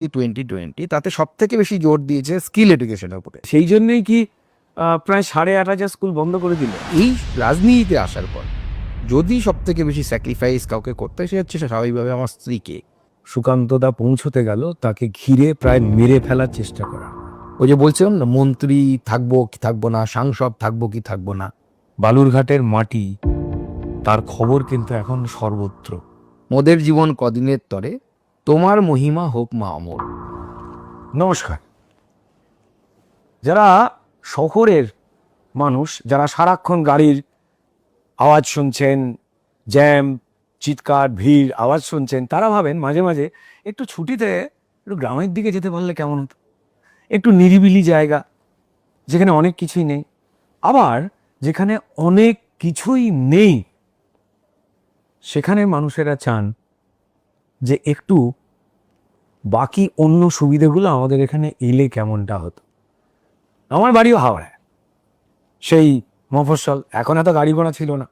2020 তাতে সব থেকে বেশি জোর দিয়েছে স্কিল এডুকেশনের উপরে। সেই জন্যই কি প্রায় 8,500 স্কুল বন্ধ করে দিল? এই রাজনীতিতে আসার পর যদি সব থেকে বেশি স্যাক্রিফাইস কাউকে করতে সে হচ্ছে স্বাভাবিকভাবে আমার স্ত্রীকে। সুকান্তদা পৌঁছতে গেল, তাকে ঘিরে প্রায় মেরে ফেলার চেষ্টা করা। ওই যে বলছিলাম না, মন্ত্রী থাকবো কি থাকবো না, সাংসদ থাকবো কি থাকবো না। বালুরঘাটের মাটি, তার খবর কিন্তু এখন সর্বত্র। মোদের জীবন কদিনের তরে, তোমার মহিমা হোক মা অমর। নমস্কার। যারা শহরের মানুষ, যারা সারাক্ষণ গাড়ির আওয়াজ শুনছেন, জ্যাম, চিৎকার, ভিড় আওয়াজ শুনছেন, তারা ভাবেন মাঝে মাঝে একটু ছুটিতে একটু গ্রামের দিকে যেতে পারলে কেমন হতো, একটু নিরিবিলি জায়গা যেখানে অনেক কিছুই নেই। আবার যেখানে অনেক কিছুই নেই সেখানে মানুষেরা চান যে একটু বাকি অন্য সুবিধাগুলো আমাদের এখানে এলে কেমনটা হতো। আমার বাড়িও হাওড়ায়, সেই মফস্বল। এখন এত গাড়ি ঘোড়া ছিল না,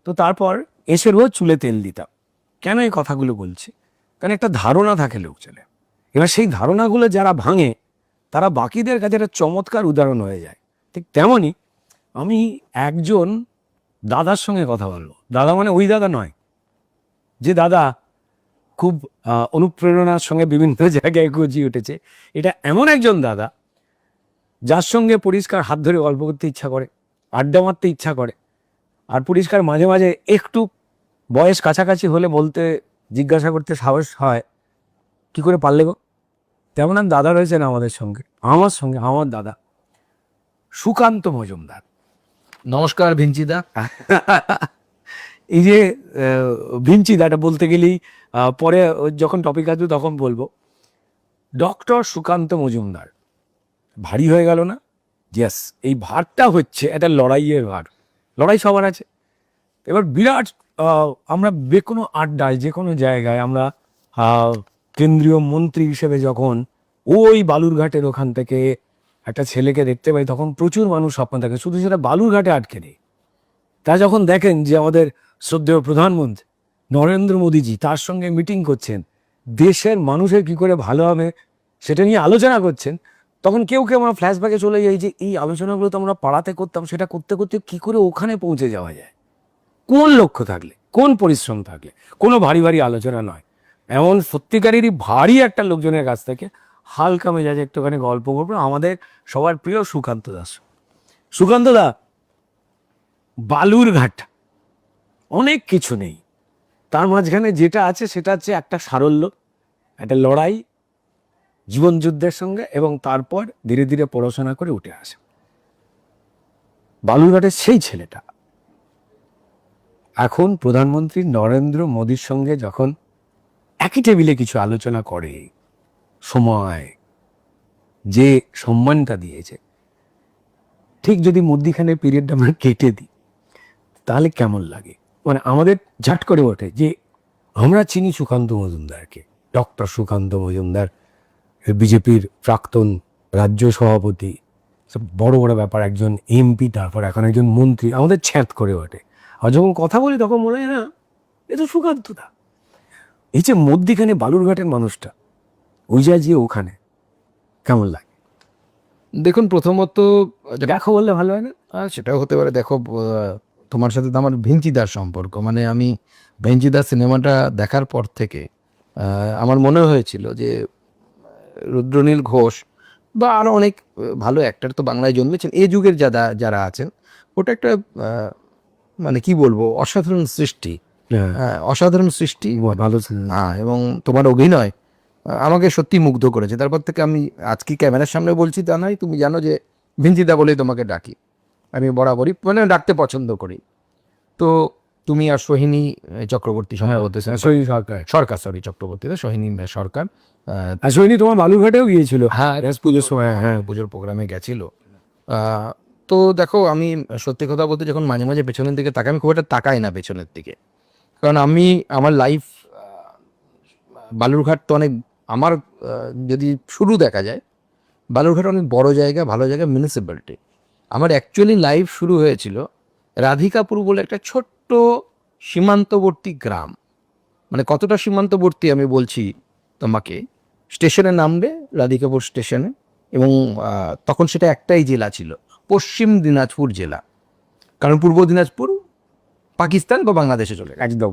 তো তারপর এসে রোজ চুলে তেল দিতাম। কেন এই কথাগুলো বলছি? কারণ একটা ধারণা থাকে লোকজনের, এবার সেই ধারণাগুলো যারা ভাঙে তারা বাকিদের কাছে একটা চমৎকার উদাহরণ হয়ে যায়। ঠিক তেমনই আমি একজন দাদার সঙ্গে কথা বলবো। দাদা মানে ওই দাদা নয় যে দাদা খুব অনুপ্রেরণার সঙ্গে বিভিন্ন জায়গায় গজিয়ে উঠেছে। এটা এমন একজন দাদা যার সঙ্গে পরিষ্কার হাত ধরে গল্প করতে ইচ্ছা করে, আড্ডা মারতে ইচ্ছা করে। আর পরিষ্কার মাঝে মাঝে একটু বয়স কাছাকাছি হলে বলতে, জিজ্ঞাসা করতে সাহস হয়, কি করে পারলে গো? তেমন আর দাদা রয়েছেন আমাদের সঙ্গে, আমার দাদা সুকান্ত মজুমদার। নমস্কার ভিঞ্চিদা। এই যে ভিঞ্চিদাটা বলতে গেলেই পরে যখন টপিক আসবে তখন বলবো। ডক্টর সুকান্ত মজুমদার, ভারী হয়ে গেল না? ইয়েস, এই ভারটা হচ্ছে একটা লড়াইয়ের ভার। লড়াই সবার আছে। এবার বিরাট আমরা যে কোনো আড্ডায়, যে কোনো জায়গায় আমরা কেন্দ্রীয় মন্ত্রী হিসেবে যখন ওই বালুরঘাটের ওখান থেকে একটা ছেলেকে দেখতে পাই, তখন প্রচুর মানুষ স্বপ্ন থাকে। শুধু সেটা বালুরঘাটে আটকে নেই, তা যখন দেখেন যে আমাদের শ্রদ্ধেয় প্রধানমন্ত্রী নরেন্দ্র মোদীজি তার সঙ্গে মিটিং করছেন, দেশের মানুষের কি করে ভালো হবে সেটা নিয়ে আলোচনা করছেন, তখন কেউ কেউ আমরা ফ্ল্যাশব্যাকে চলে যাই যে এই আলোচনাগুলো তো আমরা পাড়াতে করতাম, সেটা করতে করতে কি করে ওখানে পৌঁছে যাওয়া যায়, কোন লক্ষ্য থাকলে, কোন পরিশ্রম থাকলে। কোনো ভারী ভারী আলোচনা নয়, এমন সত্যিকারেরই ভারী একটা লোকজনের কাছ থেকে হালকা মেজাজে একটুখানি গল্প করবো। আমাদের সবার প্রিয় সুকান্ত দাস। সুকান্ত দা, বালুরঘাট অনেক কিছু নেই, তার মাঝখানে যেটা আছে সেটা হচ্ছে একটা সারল্য, একটা লড়াই জীবন যুদ্ধের সঙ্গে, এবং তারপর ধীরে ধীরে পড়াশোনা করে উঠে আসে। বালুরঘাটের সেই ছেলেটা এখন প্রধানমন্ত্রী নরেন্দ্র মোদীর সঙ্গে যখন একই টেবিলে কিছু আলোচনা করে, সময় যে সম্মানটা দিয়েছে, ঠিক যদি মধ্যিখানে পিরিয়ডটা আমরা কেটে দিই তাহলে কেমন লাগে? মানে আমাদের ঝাট করে ওঠে যে আমরা চিনি সুকান্ত মজুমদারকে, ডক্টর সুকান্ত মজুমদার, বিজেপির প্রাক্তন রাজ্য সভাপতি, সব বড় বড় ব্যাপার, একজন এমপি, তারপর এখন একজন মন্ত্রী। আমাদের ছ্যাঁত করে ওঠে, আর যখন কথা বলি তখন মনে হয় না এ তো সুকান্তদা। এই যে মধ্যিখানে বালুরঘাটের মানুষটা, ওই যায় যে ওখানে কেমন লাগে? দেখুন, প্রথমত দেখো বললে ভালো হয় না? সেটাও হতে পারে। দেখো, তোমার সাথে তো আমার ভিঞ্চিদার সম্পর্ক, মানে আমি ভিঞ্চিদার সিনেমাটা দেখার পর থেকে আমার মনে হয়েছিল যে রুদ্রনীল ঘোষ বা আরও অনেক ভালো অ্যাক্টর তো বাংলায় জন্মেছেন এই যুগের যারা আছেন, ওটা একটা মানে কি বলবো, অসাধারণ সৃষ্টি। অসাধারণ সৃষ্টি, ভালো। এবং তোমার অভিনয় আমাকে সত্যি মুগ্ধ করেছে। তারপর থেকে আমি আজকে ক্যামেরার সামনে বলছি তা নয়, তুমি জানো যে ভিঞ্চিদা বলেই তোমাকে ডাকি, আমি বরাবরই মানে ডাকতে পছন্দ করি। তো তুমি আর সোহিনী চক্রবর্তী সম্ভবত, সোহিনী সরকার, সরকার, সরি চক্রবর্তী না, সোহিনী সরকার। আর সোহিনী তোমার বালুরঘাটেও গিয়েছিল। হ্যাঁ, পুজোর সময়। হ্যাঁ, পুজোর প্রোগ্রামে গেছিল। তো দেখো, আমি সত্যি কথা বলতে যখন মাঝে মাঝে পেছনের দিকে তাকাই, আমি খুব একটা তাকাই না পেছনের দিকে, কারণ আমি আমার লাইফ বালুরঘাট তো অনেক, আমার যদি শুরু দেখা যায়, বালুরঘাট অনেক বড় জায়গা, ভালো জায়গা, মিউনিসিপ্যালিটি। আমার অ্যাকচুয়ালি লাইফ শুরু হয়েছিল রাধিকাপুর বলে একটা ছোট্ট সীমান্তবর্তী গ্রাম। মানে কতটা সীমান্তবর্তী আমি বলছি তোমাকে, স্টেশনে নামবে রাধিকাপুর স্টেশনে, এবং তখন সেটা একটাই জেলা ছিল, পশ্চিম দিনাজপুর জেলা, কারণ পূর্ব দিনাজপুর পাকিস্তান বা বাংলাদেশে চলে গেছে। একদম।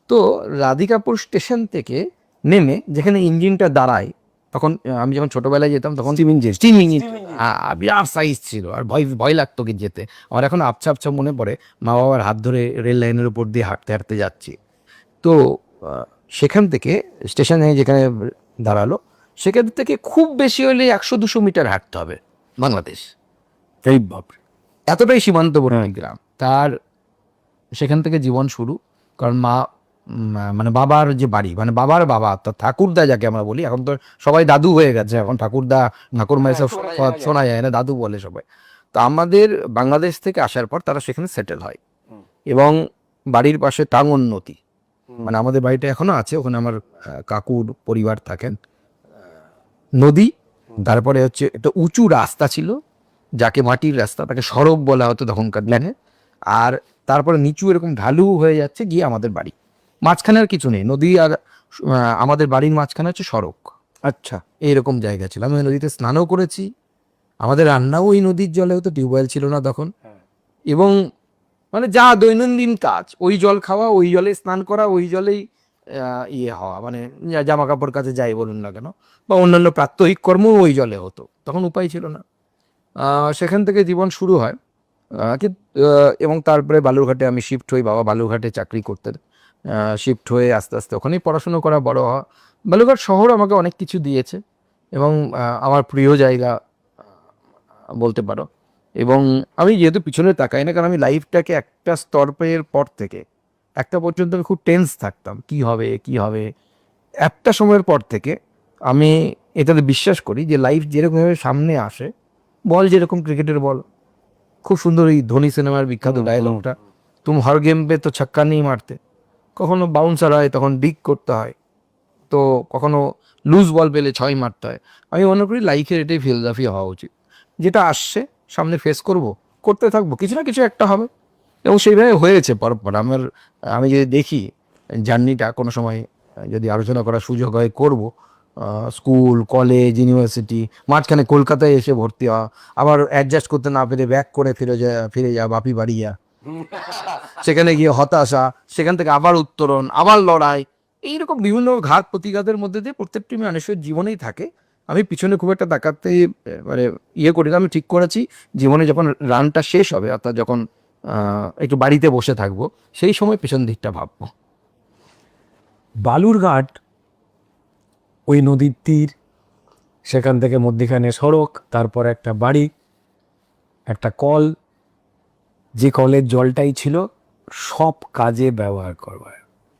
তো রাধিকাপুর স্টেশন থেকে নেমে যেখানে ইঞ্জিনটা দাঁড়ায়, তখন আমি যখন ছোটবেলায় যেতাম তখন Steam engine। স্টিম ইঞ্জিন বিরাট সাইজ ছিল, আর ভয় ভয় লাগতো কি যেতে। আমার এখন আবছা আবছা মনে পড়ে মা বাবার হাত ধরে রেল লাইনের উপর দিয়ে হাঁটতে হাঁটতে যাচ্ছি। তো সেখান থেকে স্টেশনে যেখানে দাঁড়ালো, সেখান থেকে খুব বেশি হলে 100-200 মিটার হাঁটতে হবে বাংলাদেশ। এই বাপরে। এতটাই সীমান্তবর্তী গ্রাম। তার সেখান থেকে জীবন শুরু। কারণ মানে বাবার যে বাড়ি, মানে বাবার বাবা অর্থাৎ ঠাকুরদা যাকে আমরা বলি, এখন তো সবাই দাদু হয়ে গেছে, এখন ঠাকুরদা ঠাকুরমা এসব শোনা যায় না, দাদু বলে সবাই। তো আমাদের বাংলাদেশ থেকে আসার পর তারা সেখানে সেটেল হয়, এবং বাড়ির পাশে টাঙ্গন নদী, মানে আমাদের বাড়িটা এখনো আছে, ওখানে আমার কাকুর পরিবার থাকেন। নদী, তারপরে হচ্ছে একটা উঁচু রাস্তা ছিল যাকে মাটির রাস্তা, তাকে সড়ক বলা হতো তখনকার দিনে। আর তারপরে নিচু এরকম ঢালু হয়ে যাচ্ছে গিয়ে আমাদের বাড়ি, মাঝখানে আর কিছু নেই, নদী আর আমাদের বাড়ির মাঝখানে হচ্ছে সড়ক। আচ্ছা। এইরকম জায়গা ছিল। আমি ওই নদীতে স্নানও করেছি, আমাদের রান্নাও ওই নদীর জলে হতো, টিউবওয়েল ছিল না তখন। এবং মানে যা দৈনন্দিন কাজ, ওই জল খাওয়া, ওই জলে স্নান করা, ওই জলেই ইয়ে হওয়া, মানে জামা কাপড় কাচে যাই বলুন না কেন, বা অন্যান্য প্রাত্যহিক কর্ম ওই জলে হতো, তখন উপায় ছিল না। সেখান থেকে জীবন শুরু হয়। এবং তারপরে বালুরঘাটে আমি শিফট হই, বাবা বালুরঘাটে চাকরি করতেন। শিফট হয়ে আস্তে আস্তে ওখানেই পড়াশুনো করা, বড় হওয়া। বালুরঘাট শহর আমাকে অনেক কিছু দিয়েছে, এবং আমার প্রিয় জায়গা বলতে পারো। এবং আমি যেহেতু পিছনে তাকাই না, কারণ আমি লাইফটাকে একটা স্তরের পর থেকে একটা পর্যন্ত আমি খুব টেন্স থাকতাম, কি হবে কি হবে। একটা সময়ের পর থেকে আমি এটাতে বিশ্বাস করি যে লাইফ যেরকমভাবে সামনে আসে, বল যেরকম ক্রিকেটের বল, খুব সুন্দর এই ধোনি সিনেমার বিখ্যাত ডায়লগটা, তুম হর গেম পে তো ছক্কা নেই মারতে, কখনো বাউন্সার হয় তখন ডিক করতে হয়, তো কখনো লুজ বল পেলে 6 মারতে হয়। আমি মনে করি লাইফের এটাই ফিলোসফি হওয়া উচিত, যেটা আসছে সামনে ফেস করতে থাকবো, কিছু না কিছু একটা হবে। এবং সেইভাবে হয়েছে পরপর আমি যদি দেখি জার্নিটা কোনো সময় যদি আলোচনা করার সুযোগ হয় করব। স্কুল, কলেজ, ইউনিভার্সিটি, মাঝখানে কলকাতায় এসে ভর্তি হওয়া, আবার অ্যাডজাস্ট করতে না পেরে ব্যাক করে ফিরে যা বাপি বাড়িয়া, সেখানে গিয়ে হতাশা, সেখান থেকে আবার উত্তরণ, আবার লড়াই, এইরকম বিভিন্ন ঘাত প্রতিঘাতের মধ্যে দিয়ে প্রত্যেকটি মানুষের জীবনেই থাকে। আমি পিছনে খুব একটা তাকাতে মানে ইয়ে করি না। আমি ঠিক করেছি জীবনে যখন রানটা শেষ হবে, অর্থাৎ যখন একটু বাড়িতে বসে থাকবো, সেই সময় পেছন দিকটা ভাববো। বালুরঘাট ওই নদীর তীর, সেখান থেকে মধ্যিখানে সড়ক, তারপর একটা বাড়ি, একটা কল, যে কলের জলটাই ছিল সব কাজে ব্যবহার করবার,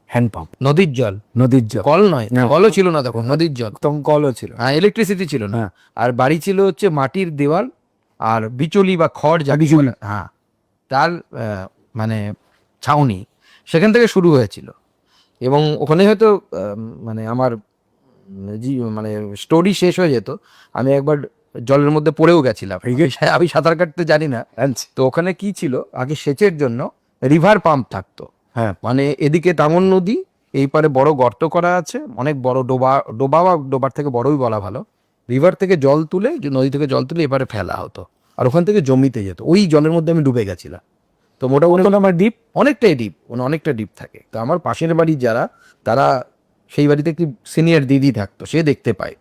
হ্যান্ডপাম্প, নদীর জল, নদীর জল। কল নয়, কলও ছিল না তখন, নদীর জল। তখন কলও ছিল। হ্যাঁ, ইলেকট্রিসিটি ছিল না। হ্যাঁ। আর বাড়ি ছিল হচ্ছে মাটির দেওয়াল আর বিচুলি বা খড় যা কিছু, হ্যাঁ, তার মানে ছাউনি, সেখান থেকে শুরু হয়েছিল। এবং ওখানে হয়তো মানে আমার মানে স্টোরি শেষ হয়ে যেত। আমি একবার জলের মধ্যে পড়েও গেছিলাম, আমি সাঁতার কাটতে জানি না। তো ওখানে কি ছিল, আগে সেচের জন্য রিভার পাম্প থাকতো। হ্যাঁ। মানে এদিকে টাঙ্গন নদী, এই পারে বড় গর্ত করা আছে, অনেক বড় ডোবা বা ডোবার থেকে বড়ই বলা ভালো। রিভার থেকে জল তুলে, নদী থেকে জল তুলে এপারে ফেলা হতো, আর ওখান থেকে জমিতে যেত। ওই জলের মধ্যে আমি ডুবে গেছিলাম। তো মোটামুটি আমার ডিপ, অনেকটাই ডিপ, অনেকটা ডিপ থাকে। তো আমার পাশের বাড়ির যারা, তারা সেই বাড়িতে একটি সিনিয়র দিদি থাকতো, সে দেখতে পায়,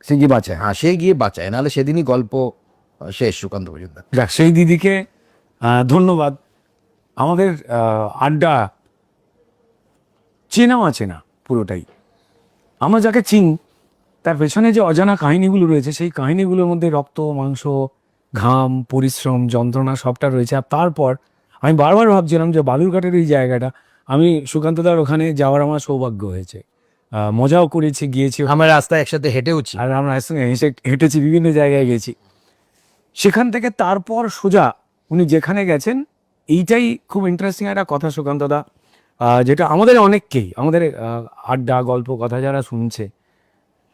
সে কি বাঁচায়? হ্যাঁ, সে গিয়ে বাঁচায়, নাহলে সেদিনই গল্প শেষ সুকান্ত মজুমদার। দেখ, সেই দিদিকে ধন্যবাদ। আমাদের আড্ডা চেনা অচেনা পুরোটাই। আমরা যাকে চিনি তার পেছনে যে অজানা কাহিনীগুলো রয়েছে, সেই কাহিনীগুলোর মধ্যে রক্ত, মাংস, ঘাম, পরিশ্রম, যন্ত্রণা সবটা রয়েছে। আর তারপর আমি বারবার ভাবছিলাম যে বালুরঘাটের এই জায়গাটা, আমি সুকান্তদার ওখানে যাওয়ার আমার সৌভাগ্য হয়েছে, মজাও করেছি, গিয়েছি, আমরা রাস্তায় একসাথে হেঁটেওছি, আর আমরা একসঙ্গে হেঁটেছি, বিভিন্ন জায়গায় গেছি। সেখান থেকে তারপর সোজা উনি যেখানে গেছেন, এইটাই খুব ইন্টারেস্টিং একটা কথা সুকান্তদা, যেটা আমাদের অনেককেই, আমাদের আড্ডা গল্প কথা যারা শুনছে,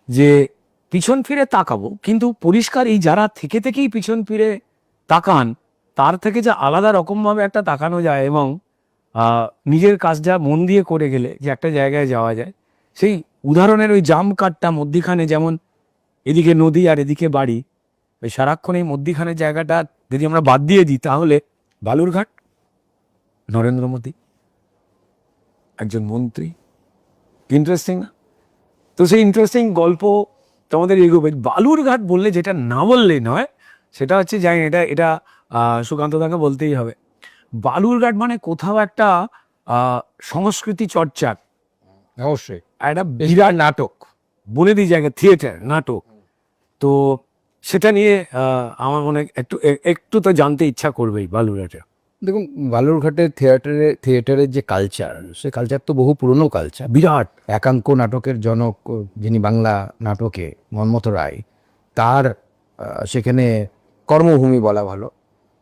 যে পিছন ফিরে তাকাবো, কিন্তু পরিষ্কার এই যারা থেকেই পিছন ফিরে তাকান, তার থেকে যা আলাদা রকমভাবে একটা তাকানো যায়, এবং নিজের কাজটা মন দিয়ে করে গেলে যে একটা জায়গায় যাওয়া যায়, সেই উদাহরণের ওই জাম কাঠটা মধ্যিখানে, যেমন এদিকে নদী আর এদিকে বাড়ি, ওই সারাক্ষণ এই মধ্যিখানের জায়গাটা যদি আমরা বাদ দিয়ে দিই তাহলে বালুরঘাট, নরেন্দ্র মোদী, একজন মন্ত্রী। ইন্টারেস্টিং না? তো সেই ইন্টারেস্টিং গল্প তোমাদের এগোবে। বালুরঘাট বললে যেটা না বললেই নয় সেটা হচ্ছে, জানি এটা এটা সুকান্তদাকে বলতেই হবে, বালুরঘাট মানে কোথাও একটা সংস্কৃতি চর্চার অবশ্যই একটা বিরাট নাটক, বলে দিই জায়গা, থিয়েটার নাটক। তো সেটা নিয়ে আমার মনে হয় একটু একটু তো জানতে ইচ্ছা করবেই বালুরঘাটে। দেখুন, বালুরঘাটের থিয়েটারের যে কালচার, সে কালচার তো বহু পুরনো কালচার। বিরাট একাঙ্ক নাটকের জনক যিনি বাংলা নাটকে, মন্মথ রায়, তার সেখানে কর্মভূমি বলা ভালো।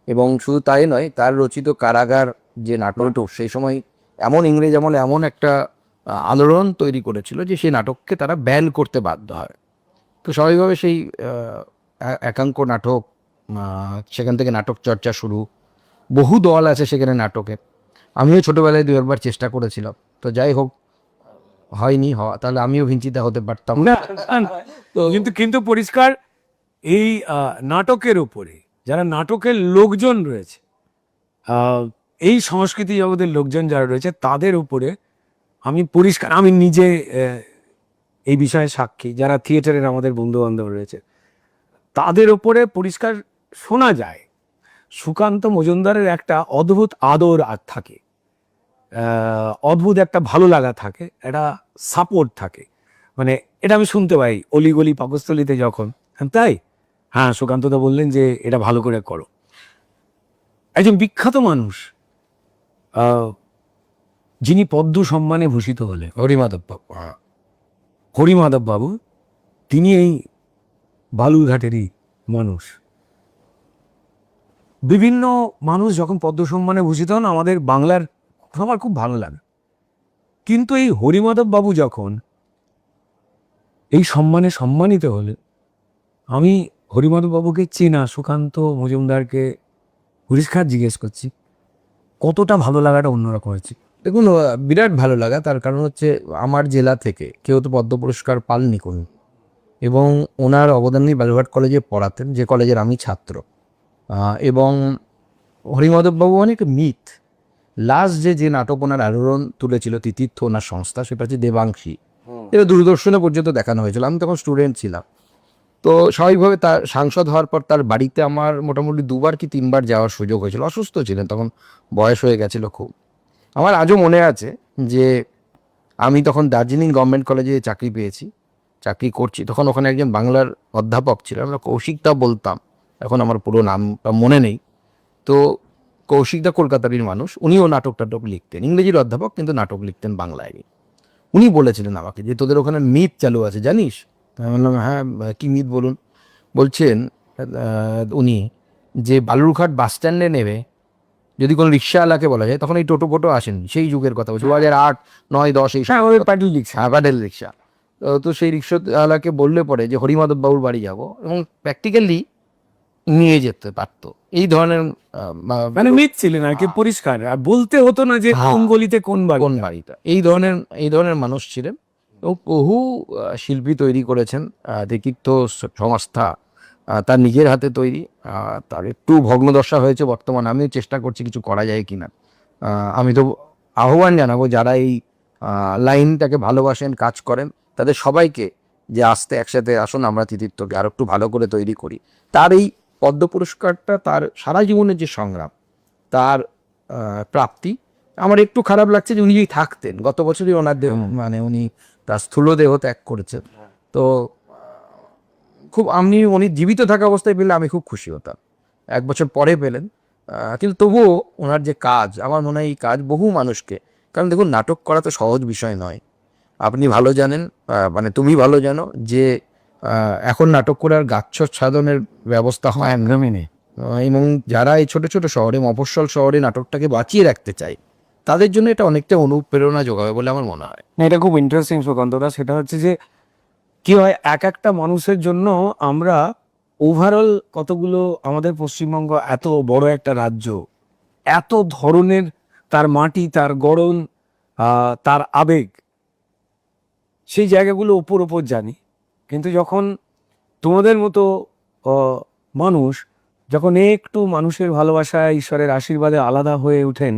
এবং শুধু তাই নয়, তার রচিত কারাগার যে নাটক, সেই সময় এমন ইংরেজ আমলে এমন একটা আলোড়ন তৈরি করেছিল যে সেই নাটককে তারা ব্যান করতে বাধ্য হয়। তো স্বাভাবিকভাবে সেই একাঙ্ক নাটক, সেখান থেকে নাটক চর্চা শুরু। বহু দল আছে সেখানে নাটকের। আমিও ছোটবেলায় 2-একবার চেষ্টা করেছিলাম, তো যাই হোক, হয়নি। হওয়া তাহলে আমিও ভিঞ্চিতা হতে পারতাম না, তো কিন্তু কিন্তু পরিষ্কার এই নাটকের উপরে যারা নাটকের লোকজন রয়েছে, এই সংস্কৃতি জগতের লোকজন যারা রয়েছে, তাদের উপরে আমি পরিষ্কার, আমি নিজে এই বিষয়ে সাক্ষী, যারা থিয়েটারের আমাদের বন্ধু বান্ধব রয়েছে, তাদের উপরে পরিষ্কার শোনা যায় সুকান্ত মজুমদারের একটা অদ্ভুত আদর আর থাকে, অদ্ভুত একটা ভালো লাগা থাকে, একটা সাপোর্ট থাকে। মানে এটা আমি শুনতে পাই অলিগলি পাকস্থলিতে যখন, তাই হ্যাঁ সুকান্তদা বললেন যে এটা ভালো করে করো। একজন বিখ্যাত মানুষ যিনি পদ্ম সম্মানে ভূষিত হলেন, হরিমাধব বাবু। হরিমাধব বাবু, তিনি এই বালুরঘাটেরই মানুষ। বিভিন্ন মানুষ যখন পদ্ম সম্মানে ভূষিত হন আমাদের বাংলার, আমার খুব ভালো লাগে। কিন্তু এই হরিমাধব বাবু যখন এই সম্মানে সম্মানিত হলেন, আমি হরিমাধব বাবুকে চেনা, সুকান্ত মজুমদারকে পরিষ্কার জিজ্ঞেস করছি, কতটা ভালো লাগাটা অন্যরকম হয়েছে। দেখুন, বিরাট ভালো লাগা। তার কারণ হচ্ছে, আমার জেলা থেকে কেউ তো পদ্ম পুরস্কার পাননি কোন, এবং ওনার অবদান নিয়ে বালুরঘাট কলেজে পড়াতেন, যে কলেজের আমি ছাত্র। এবং হরিমাধববাবু অনেক মিথ। লাস্ট যে নাটক ওনার আলোড়ন তুলেছিল তিতীর্থ, ওনার সংস্থা, সেটা হচ্ছে দেবাংশী। এটা দূরদর্শনে পর্যন্ত দেখানো হয়েছিল, আমি তখন স্টুডেন্ট ছিলাম। তো স্বাভাবিকভাবে তার সাংসদ হওয়ার পর তার বাড়িতে আমার মোটামুটি 2বার কি 3বার যাওয়ার সুযোগ হয়েছিল। অসুস্থ ছিলেন তখন, বয়স হয়ে গেছিল খুব। আমার আজও মনে আছে যে আমি তখন দার্জিলিং গভর্নমেন্ট কলেজে চাকরি করছি। তখন ওখানে একজন বাংলার অধ্যাপক ছিলেন, আমরা কৌশিকদা বলতাম, এখন আমার পুরো নামটা মনে নেই। তো কৌশিকদা কলকাতারই মানুষ, উনিও নাটক লিখতেন, ইংরেজির অধ্যাপক কিন্তু নাটক লিখতেন বাংলায়। উনি বলেছিলেন আমাকে যে তোদের ওখানে মিথ চালু আছে জানিস? আমি বললাম হ্যাঁ, কি মিথ বলুন। বলছেন উনি, যে বালুরঘাট বাস স্ট্যান্ডে নেবে যদি কোনো রিক্সাওয়ালাকে বলা যায়, তখন এই টোটো ফোটো আসেনি, সেই যুগের কথা বলছি, 2008, 9, 10 এই প্যাডেল রিক্সা। হ্যাঁ, প্যাডেল রিক্সা। তো সেই রিক্সাওয়ালাকে বললে পরে যে হরিমাধব বাবুর বাড়ি যাব, এবং প্র্যাকটিক্যালি নিয়ে যেতে পারতো। এই ধরনের মানে মিথ ছিলেন আর কি, পরিষ্কার। আর বলতে হতো না যে কোন গলিতে কোন বাড়িটা। এই ধরনের মানুষ ছিলেন। এবং বহু শিল্পী তৈরি করেছেন। দেকিত্ব সংস্থা তার নিজের হাতে তৈরি। তার একটু ভগ্নদশা হয়েছে বর্তমানে, আমিও চেষ্টা করছি কিছু করা যায় কিনা। আমি তো আহ্বান জানাবো যারা এই লাইনটাকে ভালোবাসেন, কাজ করেন, তাদের সবাইকে যে আসতে একসাথে আসুন, আমরা তিতীর্থকে আরো একটু ভালো করে তৈরি করি। তার এই পদ্ম পুরস্কারটা তার সারা জীবনের যে সংগ্রাম, তার প্রাপ্তি। আমার একটু খারাপ লাগছে যে উনি যদি থাকতেন, গত বছরই ওনার দেহ, মানে উনি তার স্থূল দেহ ত্যাগ করেছেন। তো উনি জীবিত থাকা অবস্থায় পেলে আমি খুব খুশি হতাম। 1 বছর পরে পেলেন, কিন্তু তবুও ওনার যে কাজ, আমার মনে হয় এই কাজ বহু মানুষকে, কারণ দেখুন, নাটক করা তো সহজ বিষয় নয়। আপনি ভালো জানেন, মানে তুমি ভালো জানো যে এখন নাটক করে আর গাচ্ছাদনের ব্যবস্থা হয় একদমই নেই। এবং যারা এই ছোট ছোট শহরে, মফস্বল শহরে নাটকটাকে বাঁচিয়ে রাখতে চায়, তাদের জন্য এটা অনেকটা অনুপ্রেরণা যোগাবে বলে আমার মনে হয়। না, এটা খুব ইন্টারেস্টিং সুকান্তদা। সেটা হচ্ছে যে কি হয়, এক একটা মানুষের জন্য আমরা ওভারঅল কতগুলো, আমাদের পশ্চিমবঙ্গ এত বড় একটা রাজ্য, এত ধরনের তার মাটি, তার গড়ন, তার আবেগ, সেই জায়গাগুলো ওপর ওপর জানি, কিন্তু যখন তোমাদের মতো মানুষ যখন একটু মানুষের ভালোবাসায় ঈশ্বরের আশীর্বাদে আলাদা হয়ে ওঠেন,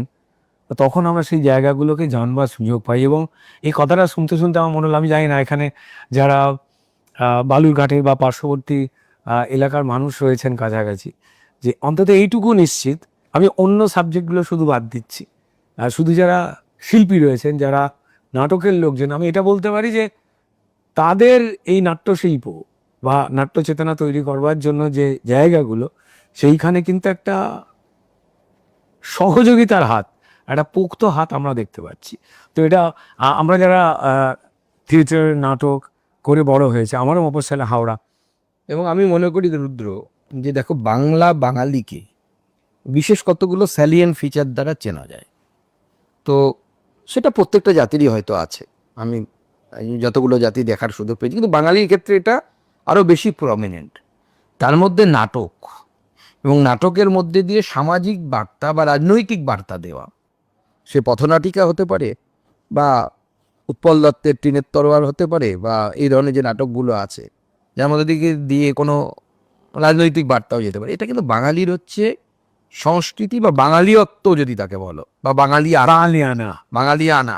তখন আমরা সেই জায়গাগুলোকে জানবার সুযোগ পাই। এবং এই কথাটা শুনতে শুনতে আমার মনে হলো, আমি জানি না এখানে যারা বালুরঘাটের বা পার্শ্ববর্তী এলাকার মানুষ রয়েছেন কাছাকাছি, যে অন্তত এইটুকু নিশ্চিত, আমি অন্য সাবজেক্টগুলো শুধু বাদ দিচ্ছি, আর শুধু যারা শিল্পী রয়েছেন, যারা নাটকের লোকজন, আমি এটা বলতে পারি যে তাদের এই নাট্যশিল্প বা নাট্য চেতনা তৈরি করবার জন্য যে জায়গাগুলো, সেইখানে কিন্তু একটা সহযোগিতার হাত, একটা পোক্ত হাত আমরা দেখতে পাচ্ছি। তো এটা আমরা যারা থিয়েটার নাটক করে বড় হয়েছে, আমারও মফস্বলে হাওড়া। এবং আমি মনে করি রুদ্র, যে দেখো বাংলা বাঙালিকে বিশেষ কতগুলো স্যালিয়েন্ট ফিচার দ্বারা চেনা যায়। তো সেটা প্রত্যেকটা জাতিরই হয়তো আছে, আমি যতগুলো জাতি দেখার সুযোগ পেয়েছি, কিন্তু বাঙালির ক্ষেত্রে এটা আরও বেশি প্রমিনেন্ট। তার মধ্যে নাটক, এবং নাটকের মধ্যে দিয়ে সামাজিক বার্তা বা রাজনৈতিক বার্তা দেওয়া, সে পথনাটিকা হতে পারে, বা উৎপল দত্তের টিনের তরোয়ার হতে পারে, বা এই ধরনের যে নাটকগুলো আছে যার মধ্যে দিকে দিয়ে কোনো রাজনৈতিক বার্তাও যেতে পারে। এটা কিন্তু বাঙালির হচ্ছে সংস্কৃতি বা বাঙালিয়ত্ব যদি তাকে বলো, বা বাঙালিয়ানা,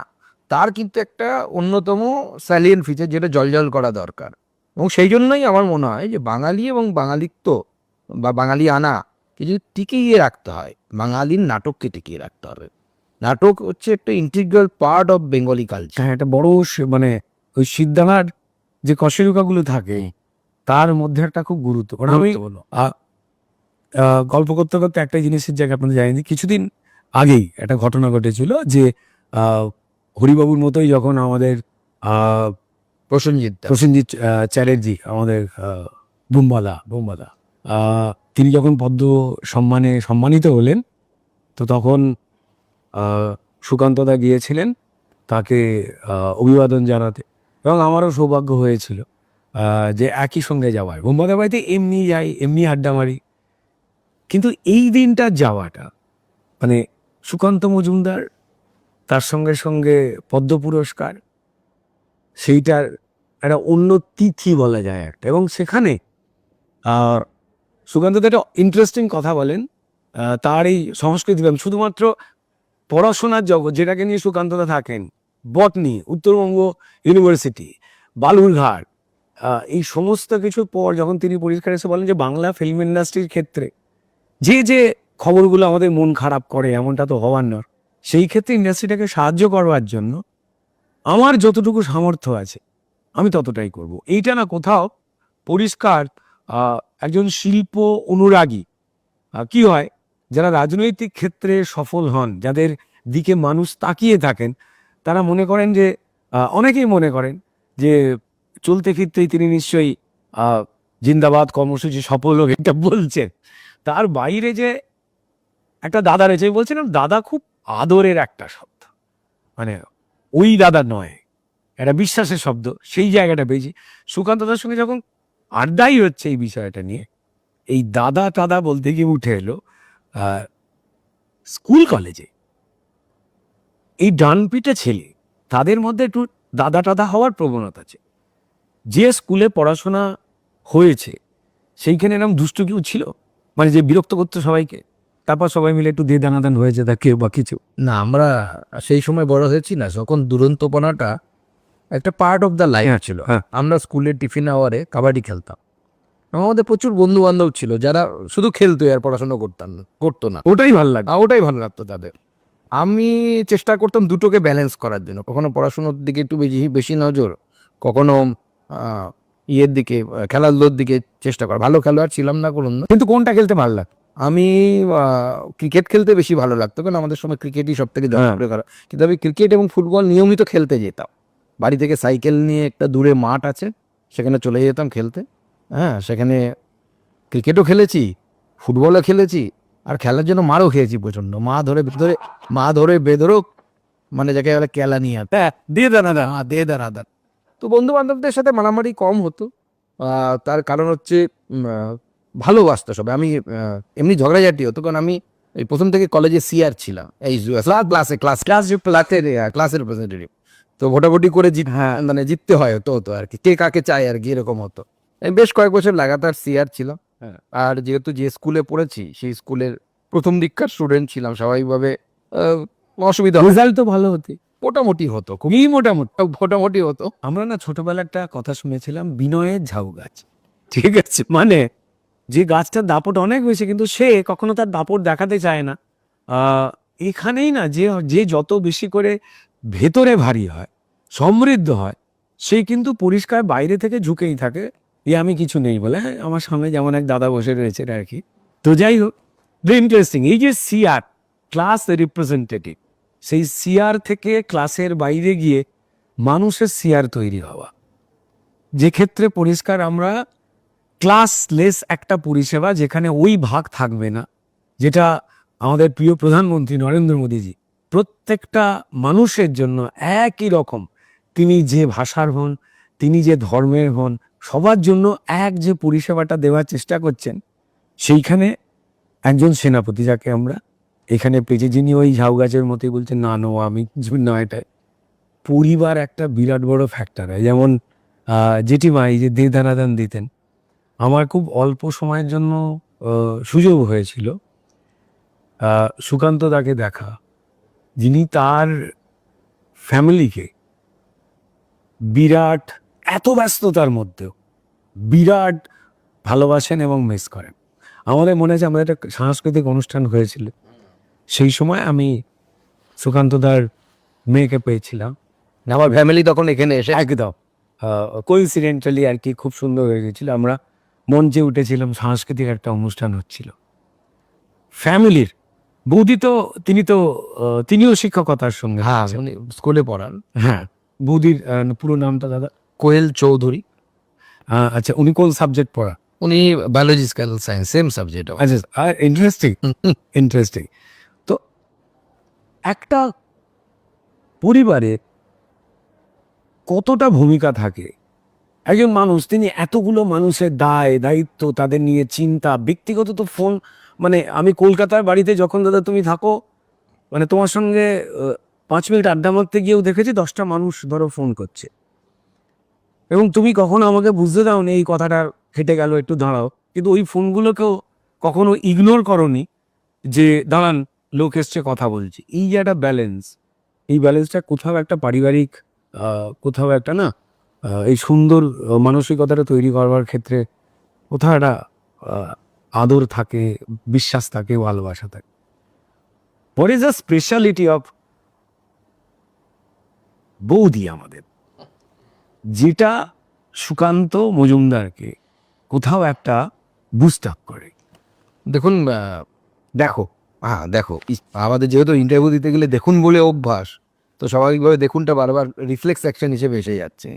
তার কিন্তু একটা অন্যতম স্যালিয়েন্ট ফিচার, যেটা জলজল করা দরকার। এবং সেই জন্যই আমার মনে হয় যে বাঙালি এবং বাঙালিত্ব বা বাঙালিয়ানা কে যদি টিকিয়ে রাখতে হয়, বাঙালির নাটককে টিকিয়ে রাখতে হবে। নাটক হচ্ছে একটা integral part of Bengali culture. হ্যাঁ, একটা বড় মানে ওই সিদ্ধানার যে কশেরুকাগুলো থাকে তার মধ্যে একটা খুব গুরুত্বপূর্ণ। আমি গল্প করতে করতে একটা জিনিসের জায়গায় আপনাদের জানি, কিছুদিন আগেই একটা ঘটনা ঘটেছিল যে হরিবাবুর মতোই যখন আমাদের প্রসেনজিৎ চ্যাটার্জি, আমাদের বোম্বাদা, তিনি যখন পদ্ম সম্মানে সম্মানিত হলেন, তো তখন সুকান্তদা গিয়েছিলেন তাকে অভিবাদন জানাতে, এবং আমারও সৌভাগ্য হয়েছিল যে একই সঙ্গে যাওয়ার। বোম্বাদা বাড়িতে এমনি যাই, এমনি আড্ডা মারি, কিন্তু এই দিনটা যাওয়াটা, মানে সুকান্ত মজুমদার, তার সঙ্গে সঙ্গে পদ্ম পুরস্কার, সেইটার একটা অন্য তিথি বলা যায় একটা। এবং সেখানে সুকান্ত একটা ইন্টারেস্টিং কথা বলেন, তার এই সংস্কৃতি শুধুমাত্র পড়াশোনার জগৎ যেটাকে নিয়ে সুকান্তদা থাকেন, বটনি, উত্তরবঙ্গ ইউনিভার্সিটি, বালুরঘাট, এই সমস্ত কিছুর পর যখন তিনি পরিষ্কার এসে বলেন যে বাংলা ফিল্ম ইন্ডাস্ট্রির ক্ষেত্রে যে খবরগুলো আমাদের মন খারাপ করে, এমনটা তো হওয়ার নয়, সেই ক্ষেত্রে ইন্ডাস্ট্রিটাকে সাহায্য করবার জন্য আমার যতটুকু সামর্থ্য আছে আমি ততটাই করব। এইটা না কোথাও পরিষ্কার একজন শিল্প অনুরাগী কি হয়, যারা রাজনৈতিক ক্ষেত্রে সফল হন, যাদের দিকে মানুষ তাকিয়ে থাকেন, তারা মনে করেন যে অনেকেই মনে করেন যে চলতে ফিরতেই তিনি নিশ্চয়ই জিন্দাবাদ কর্মসূচি সফল হোক এটা বলছেন। তার বাইরে যে একটা দাদা রয়েছে, বলছিলাম দাদা খুব আদরের একটা শব্দ, মানে ওই দাদা নয়, একটা বিশ্বাসের শব্দ, সেই জায়গাটা পেয়েছি। সুকান্ত দাদার সঙ্গে যখন আড্ডাই হচ্ছে এই বিষয়টা নিয়ে, এই দাদা টাদা বলতে গিয়ে উঠে এলো স্কুল কলেজে এই ডানপিটে ছেলে, তাদের মধ্যে একটু দাদা টাদা হওয়ার প্রবণতা আছে। যে স্কুলে পড়াশোনা হয়েছে সেইখানে এরকম দুষ্টু কেউ ছিল, মানে যে বিরক্ত করতো সবাইকে, তারপর সবাই মিলে একটু দিয়ে দানাদান হয়েছে তা কেউ বা কিছু না, আমরা সেই সময় বড় হয়েছি না, যখন দুরন্তপনাটা একটা পার্ট অফ দ্য লাইফ ছিল। আমরা স্কুলের টিফিন আওয়ারে কাবাডি খেলতাম, এবং আমাদের প্রচুর বন্ধু বান্ধব ছিল যারা শুধু খেলতো আর পড়াশোনা করতো না। ওটাই ভালো লাগতো, ওটাই ভালো লাগতো তাদের। আমি চেষ্টা করতাম দুটোকে ব্যালেন্স করার জন্য, কখনো পড়াশোনার দিকে একটু বেশি বেশি নজর, কখনো ইয়ের দিকে, খেলাধুলোর দিকে চেষ্টা করা। ভালো খেলোয়াড় ছিলাম না কোনো, কিন্তু কোনটা খেলতে ভালো লাগতো? আমি ক্রিকেট খেলতে বেশি ভালো লাগতো, কারণ আমাদের সময় ক্রিকেটই সব থেকে জনপ্রিয় খেলা। কিন্তু আমি ক্রিকেট এবং ফুটবল নিয়মিত খেলতে যেতাম। বাড়ি থেকে সাইকেল নিয়ে একটা দূরে মাঠ আছে, সেখানে চলে যেতাম খেলতে। হ্যাঁ, সেখানে ক্রিকেটও খেলেছি, ফুটবলও খেলেছি, আর খেলার জন্য মারও খেয়েছি প্রচণ্ড। মা ধরে বেধরক, মানে যাকে বলে কেলা নিয়ে দিয়ে দানাদান। দে দানাদান। তো বন্ধু বান্ধবদের সাথে মারামারি কম হতো, তার কারণ হচ্ছে ভালোবাসতো সবাই। আমি এমনি ঝগড়াঝাটি হতো, কারণ আমি এই প্রথম থেকে কলেজে সিআর ছিলাম, এই ক্লাসের রিপ্রেজেন্টেটিভ। তো ভোটাভুটি করে হ্যাঁ। মানে জিততে হয় হতো আর কি, কে কাকে চায় আর কি, এরকম হতো। আমি বেশ কয়েক বছর লাগাতার সিআর ছিল। হ্যাঁ। আর যেহেতু যে স্কুলে পড়েছি সেই স্কুলের প্রথম দিককার স্টুডেন্ট ছিলাম, স্বাভাবিকভাবে অসুবিধা রেজাল্ট তো ভালো হতে মোটামুটি হতো, খুব মোটামুটি। মোটামুটি হতো। আমরা না ছোটবেলা একটা কথা শুনেছিলাম, বিনয়ের ঝাউ গাছ, ঠিক আছে, মানে যে গাছটার দাপট অনেক বেশি কিন্তু সে কখনো তার দাপট দেখাতে চায় না। এখানেই না, যে যে যত বেশি করে ভেতরে ভারী হয়, সমৃদ্ধ হয়, সে কিন্তু পরিষ্কার বাইরে থেকে ঝুঁকেই থাকে, আমি কিছু নেই বলে। হ্যাঁ, আমার সামনে যেমন এক দাদা বসে রয়েছে আর কি। তো যাই হোক, ইন্টারেস্টিং এই যে সিআর, ক্লাস রিপ্রেজেন্টেটিভ, সেই সিআর থেকে ক্লাসের বাইরে গিয়ে মানুষের সিআর তৈরি হওয়া, যে ক্ষেত্রে পরিষ্কার আমরা ক্লাসলেস একটা পরিষেবা, যেখানে ওই ভাগ থাকবে না যেটা আমাদের প্রিয় প্রধানমন্ত্রী নরেন্দ্র মোদীজি প্রত্যেকটা মানুষের জন্য একই রকম, তিনি যে ভাষার হন, তিনি যে ধর্মের হন, সবার জন্য এক যে পরিষেবাটা দেওয়ার চেষ্টা করছেন, সেইখানে একজন সেনাপতি, যাকে আমরা এখানে পেয়েছি, যিনি ওই ঝাউ গাছের মতোই বলছেন, না নো আমি কিছু নয়, এটা পরিবার একটা বিরাট বড় ফ্যাক্টর হয়। যেমন জেঠিমা এই যে দান দিতেন, আমার খুব অল্প সময়ের জন্য সুযোগ হয়েছিল সুকান্ত দাকে দেখা, যিনি তার ফ্যামিলিকে বিরাট, এত ব্যস্ততার মধ্যেও বিরাট ভালোবাসেন এবং মিস করেন। আমাদের মনে আছে আমাদের একটা সাংস্কৃতিক অনুষ্ঠান হয়েছিল, সেই সময় আমি সুকান্ত দার মেয়েকে পেয়েছিলাম। আমার ফ্যামিলি তখন এখানে এসে একদম কোইন্সিডেন্টালি আর কি, খুব সুন্দর হয়ে গেছিল। আমরা মঞ্চে উঠেছিলাম, সাংস্কৃতিক একটা অনুষ্ঠান হচ্ছিল, ফ্যামিলির বৌদি তো, তিনিও শিক্ষকতার সঙ্গে। হ্যাঁ, উনি স্কুলে পড়ান। হ্যাঁ, বৌদির পুরো নামটা দাদা? কোয়েল চৌধুরী। আচ্ছা, উনি কোন সাবজেক্ট পড়া? উনি বায়োলজিক্যাল সায়েন্স, সেম সাবজেক্ট। আচ্ছা, ইন্টারেস্টিং ইন্টারেস্টিং। তো একটা পরিবারে কতটা ভূমিকা থাকে, একজন মানুষ তিনি এতগুলো মানুষের দায়িত্ব, তাদের নিয়ে চিন্তা, ব্যক্তিগত তো ফোন, মানে আমি কলকাতার বাড়িতে যখন দাদা তুমি থাকো, মানে তোমার সঙ্গে 5 মিনিট আড্ডা মারতে গিয়েও দেখেছি 10টা মানুষ ধরো ফোন করছে, এবং তুমি কখনো আমাকে বুঝতে দাওনি এই কথাটা খেটে গেল, একটু দাঁড়াও, কিন্তু ওই ফোনগুলোকেও কখনো ইগনোর করনি, যে দাঁড়ান লোক এসছে কথা বলছি। এই যে একটা ব্যালেন্স, এই ব্যালেন্সটা কোথাও একটা পারিবারিক, কোথাও একটা না, এই সুন্দর মানসিকতাটা তৈরি করবার ক্ষেত্রে কোথাও একটা আদর থাকে, বিশ্বাস থাকে, ভালোবাসা থাকে। What is the speciality of বৌদি আমাদের, যেটা সুকান্ত মজুমদারকে কোথাও একটা বুস্ট আপ করে? দেখুন, দেখো, হ্যাঁ দেখো, আমাদের যেহেতু ইন্টারভিউ দিতে গেলে দেখুন বলে অভ্যাস, তো স্বাভাবিকভাবে দেখুনটা বারবার রিফ্লেক্স অ্যাকশন হিসেবে এসে যাচ্ছে।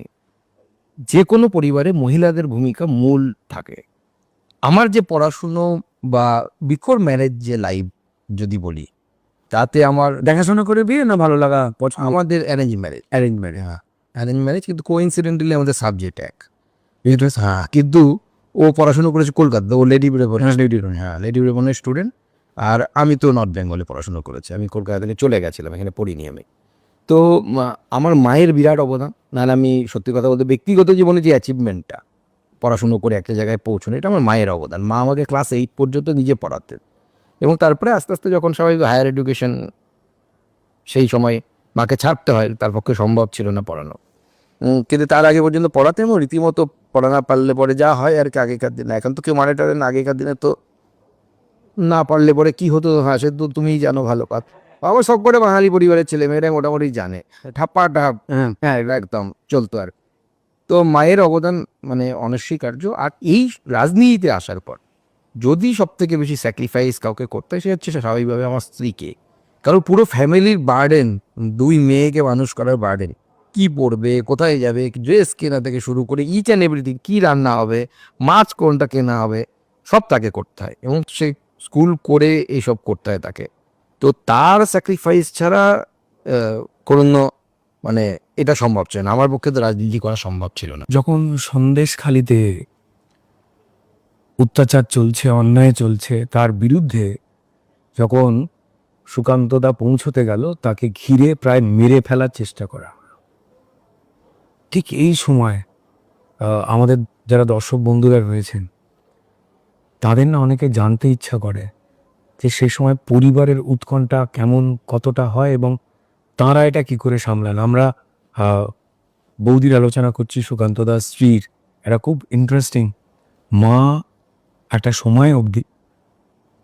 যে কোনো পরিবারে মহিলাদের ভূমিকা মূল থাকে। আমার যে পড়াশুনো বা বিফোর ম্যারেজ যে লাইফ যদি বলি, তাতে আমার দেখাশোনা করে বিয়ে না ভালো লাগা পছন্দ? আমাদের অ্যারেঞ্জ ম্যারেজ। হ্যাঁ, অ্যারেঞ্জ ম্যারেজ, কিন্তু কোইন্সিডেন্টালি আমাদের সাবজেক্ট এক। হ্যাঁ, কিন্তু ও পড়াশুনো করেছে কলকাতা, ও লেডি ব্রেবন, হ্যাঁ লেডি ব্রেবনের স্টুডেন্ট। আর আমি তো নর্থ বেঙ্গলে পড়াশুনো করেছি, আমি কলকাতা থেকে চলে গেছিলাম, এখানে পড়িনি আমি। তো আমার মায়ের বিরাট অবদান, নাহলে আমি সত্যি কথা বলতে ব্যক্তিগত জীবনে যে অ্যাচিভমেন্টটা, পড়াশুনো করে একটা জায়গায় পৌঁছানো, এটা আমার মায়ের অবদান। মা আমাকে ক্লাস 8 পর্যন্ত নিজে পড়াতেন, এবং তারপরে আস্তে আস্তে যখন সবাই হায়ার এডুকেশন, সেই সময় মাকে ছাড়তে হয়, তার পক্ষে সম্ভব ছিল না পড়ানো। কিন্তু তার আগে পর্যন্ত পড়াতেন, ও রীতিমতো পড়া না পারলে পরে যা হয় আর কি আগেকার দিনে। এখন তো কেউ মানে টানে না, আগেকার দিনে তো না পারলে পরে কি হতো, হ্যাঁ সে তো তুমিই জানো ভালো কথা। আমার সব করে বাঙালি পরিবারের ছেলে মেয়েরা মোটামুটি জানে, ঠাপ্পা ঠাপ, হ্যাঁ একদম চলতো আর। তো মায়ের অবদান মানে অনস্বীকার্য। আর এই রাজনীতিতে আসার পর যদি সব থেকে বেশি স্যাক্রিফাইস কাউকে করতে হয়, সে হচ্ছে স্বাভাবিকভাবে আমার স্ত্রীকে। কারণ পুরো ফ্যামিলির বার্ডেন, 2 মেয়েকে মানুষ করার বার্ডেন, কি পড়বে, কোথায় যাবে, ড্রেস কেনা থেকে শুরু করে ইচ অ্যান্ড এভরিথিং, কী রান্না হবে, মাছ কোনটা কেনা হবে, সব তাকে করতে হয়, এবং সে স্কুল করে এইসব করতে হয় তাকে। তো তার স্যাক্রিফাইস ছাড়া কোনো মানে এটা সম্ভব ছিল না, আমার পক্ষে তো রাজনীতি করা সম্ভব ছিল না। যখন সন্দেশখালিতে অত্যাচার চলছে, অন্যায় চলছে, তার বিরুদ্ধে যখন সুকান্তদা পৌঁছতে গেল, তাকে ঘিরে প্রায় মেরে ফেলার চেষ্টা করা, ঠিক এই সময় আমাদের যারা দর্শক বন্ধুরা রয়েছেন তাদের না অনেকে জানতে ইচ্ছা করে যে সেই সময় পরিবারের উৎকণ্ঠা কেমন কতটা হয় এবং তাঁরা এটা কি করে সামলান। আমরা আহ, বৌদির আলোচনা করছি, সুকান্ত দাস স্ত্রীর, এটা খুব ইন্টারেস্টিং। মা একটা সময় অবধি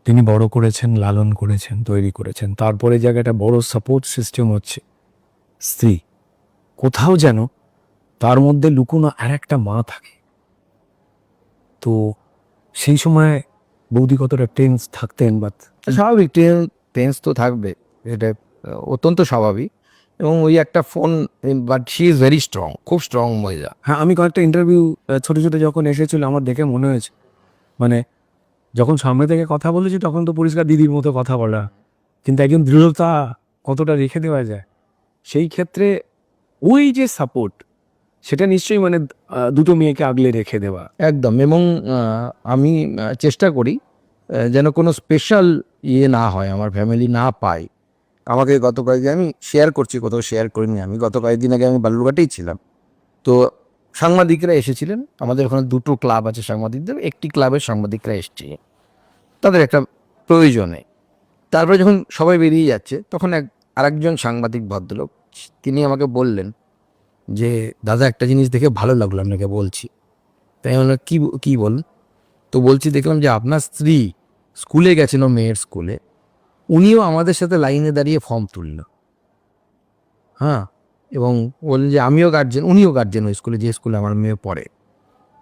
তিনি বড় করেছেন, লালন করেছেন, তৈরি করেছেন, তারপরে জায়গাটা বড় সাপোর্ট সিস্টেম হচ্ছে স্ত্রী। কোথাও যেন তার মধ্যে লুকোনো আর একটা মা থাকে। তো সেই সময় বৌদি কতটা টেন্স থাকতেন বা স্বাভাবিক, টেন্স তো থাকবে, এটা অত্যন্ত স্বাভাবিক। এবং ওই একটা phone, but she is very strong, খুব স্ট্রং মহিলা। হ্যাঁ, আমি কয়েকটা ইন্টারভিউ ছোট ছোট যখন এসেছিল আমার দেখে মনে হয়েছে মানে যখন সামনে থেকে কথা বলেছি তখন তো পরিষ্কার দিদির মতো কথা বলা, কিন্তু একজন দৃঢ়তা কতটা রেখে দেওয়া যায় সেই ক্ষেত্রে ওই যে সাপোর্ট, সেটা নিশ্চয়ই মানে দুটো মেয়েকে আগলে রেখে দেওয়া। একদম। এবং আমি চেষ্টা করি যেন কোনো স্পেশাল ইয়ে না হয়, আমার ফ্যামিলি না পায়। আমাকে গত কয়েকদিন, আমি শেয়ার করছি, কোথাও শেয়ার করিনি, আমি গত কয়েকদিন আগে আমি বালুরঘাটেই ছিলাম। তো সাংবাদিকরা এসেছিলেন, আমাদের ওখানে দুটো ক্লাব আছে সাংবাদিকদের, একটি ক্লাবের সাংবাদিকরা এসছে তাদের একটা প্রয়োজনে। তারপরে যখন সবাই বেরিয়ে যাচ্ছে তখন আরেকজন সাংবাদিক ভদ্রলোক, তিনি আমাকে বললেন যে দাদা একটা জিনিস দেখে ভালো লাগলো, আপনাকে বলছি। তাই আমি বললাম, কি বলুন। তো বলছি, দেখলাম যে আপনার স্ত্রী স্কুলে গেছেন, ও মেয়ের স্কুলে, উনিও আমাদের সাথে লাইনে দাঁড়িয়ে ফর্ম তুলল। হ্যাঁ, এবং বললেন যে আমিও গার্জেন, উনিও গার্জেন ওই স্কুলে, যে স্কুলে আমার মেয়ে পড়ে।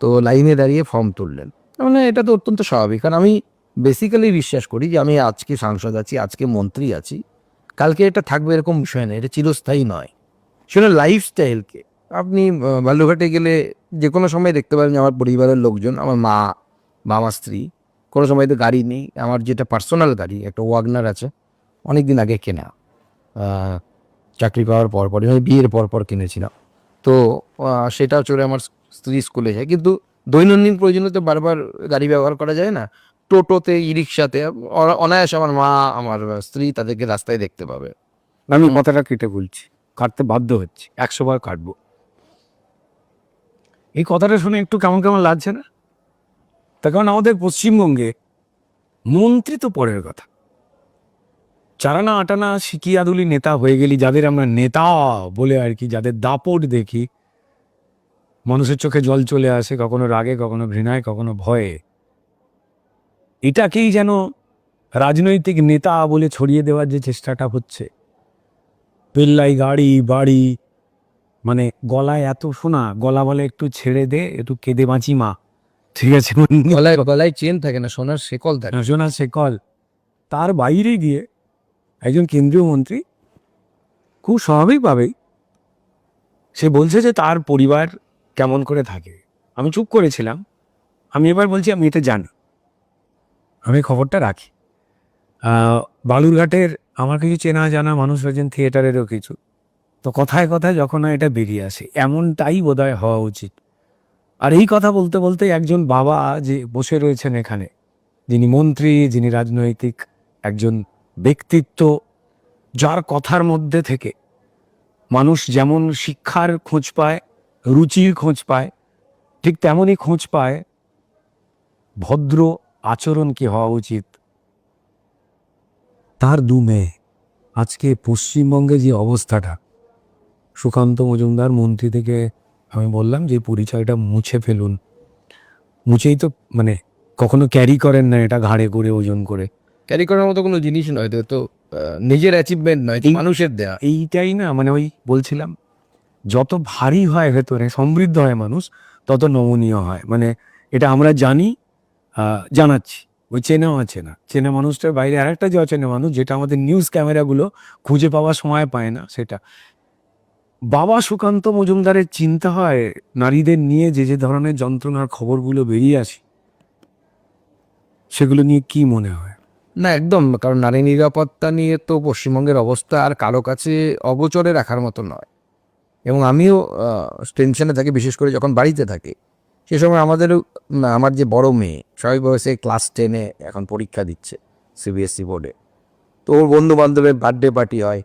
তো লাইনে দাঁড়িয়ে ফর্ম তুললেন। মানে এটা তো অত্যন্ত স্বাভাবিক, কারণ আমি বেসিক্যালি বিশ্বাস করি যে আমি আজকে সাংসদ আছি, আজকে মন্ত্রী আছি, কালকে এটা থাকবে এরকম বিষয় না, এটা চিরস্থায়ী নয়। সেটা লাইফস্টাইলকে আপনি বালুরঘাটে গেলে যে কোনো সময় দেখতে পাবেন যে আমার পরিবারের লোকজন, আমার মা বা আমার স্ত্রী, কোনো সময় তো গাড়ি নেই, আমার যেটা পার্সোনাল গাড়ি একটা ওয়াগনার আছে, অনেক দিন আগে কেনা, চাকরি পাওয়ার পর পরই, মানে বিয়ের পর পর কিনেছিলাম। তো সেটাও চড়ে আমার স্ত্রী স্কুলে যায়। কিন্তু দৈনন্দিন প্রয়োজনে তো বারবার গাড়ি ব্যবহার করা যায় না। টোটোতে, ই রিক্সাতে অনায়াসে আমার মা, আমার স্ত্রী তাদেরকে রাস্তায় দেখতে পাবে। আমি কথাটা কেটে বলছি, কাটতে বাধ্য হচ্ছি, 100 বার কাটবো। এই কথাটা শুনে একটু কেমন কেমন লাগছে না? তার কারণ আমাদের পশ্চিমবঙ্গে মন্ত্রী তো পরের কথা, চারানা আটানা সিকিয়াদুলি নেতা হয়ে গেলি, যাদের আমরা নেতা বলে আর কি, যাদের দাপট দেখি মানুষের চোখে জল চলে আসে, কখনো রাগে, কখনো ঘৃণায়, কখনো ভয়ে, এটাকেই যেন রাজনৈতিক নেতা বলে ছড়িয়ে দেওয়ার যে চেষ্টাটা হচ্ছে, পেল্লাই গাড়ি বাড়ি, মানে গলায় এত শোনা, গলা বলে একটু ছেড়ে দে, একটু কেঁদে বাঁচি মা, ঠিক আছে, গলায় গলায় চেন থাকে না, সোনার শেকল থাকে। শোনা সে কল। তার বাইরে গিয়ে একজন কেন্দ্রীয় মন্ত্রী খুব স্বাভাবিকভাবেই সে বলছে যে তার পরিবার কেমন করে থাকে। আমি চুপ করেছিলাম, আমি এবার বলছি আমি এটা জানি, আমি খবরটা রাখি। বালুরঘাটের আমার কিছু চেনা জানা মানুষ রয়েছেন, থিয়েটারেরও কিছু, তো কথায় কথায় যখন এটা বেরিয়ে আসে, এমনটাই বোধহয় হওয়া উচিত। আর এই কথা বলতে বলতে একজন বাবা যে বসে রয়েছেন এখানে, যিনি মন্ত্রী, যিনি রাজনৈতিক একজন ব্যক্তিত্ব, যার কথার মধ্যে থেকে মানুষ যেমন শিক্ষার খোঁজ পায়, রুচির খোঁজ পায়, ঠিক তেমনই খোঁজ পায় ভদ্র আচরণ কি হওয়া উচিত। তার দু মেয়ে, আজকে পশ্চিমবঙ্গে যে অবস্থাটা, সুকান্ত মজুমদার মন্ত্রী থেকে আমি বললাম যে পরিচয়টা মুছে ফেলুন, মুছেই তো মানে কখনো ক্যারি করেন না এটা ঘাড়ে করে ওজন করে, ক্যারি করার মতো কোনো জিনিস নয় তো, তো নিজের অ্যাচিভমেন্ট নয়, মানুষের দেয়া। এইটাই না মানে ওই বলছিলাম, যত ভারী হয় ভেতরে, সমৃদ্ধ হয় মানুষ, তত নমনীয় হয়। মানে এটা আমরা জানি, জানাচ্ছি। ওই চেনা অচেনা, চেনা মানুষটার বাইরে আরেকটা যে অচেনা মানুষ, যেটা আমাদের নিউজ ক্যামেরাগুলো খুঁজে পাওয়ার সময় পায় না, সেটা বাবা সুকান্ত মজুমদারের চিন্তা হয় নারীদের নিয়ে যে যে ধরনের যন্ত্রণার খবরগুলো বেরিয়ে আসে, সেগুলো নিয়ে কি মনে হয়? না, একদম, কারণ নারী নিরাপত্তা নিয়ে তো পশ্চিমবঙ্গের অবস্থা আর কারো কাছে অগোচরে রাখার মতো নয়। এবং আমিও টেনশনে থাকি, বিশেষ করে যখন বাড়িতে থাকি। সে সময় আমার যে বড় মেয়ে, স্বাভাবিকভাবে সে ক্লাস 10-এ এখন পরীক্ষা দিচ্ছে সিবিএসসি বোর্ডে। তো ওর বন্ধু বান্ধবের বার্থডে পার্টি হয়,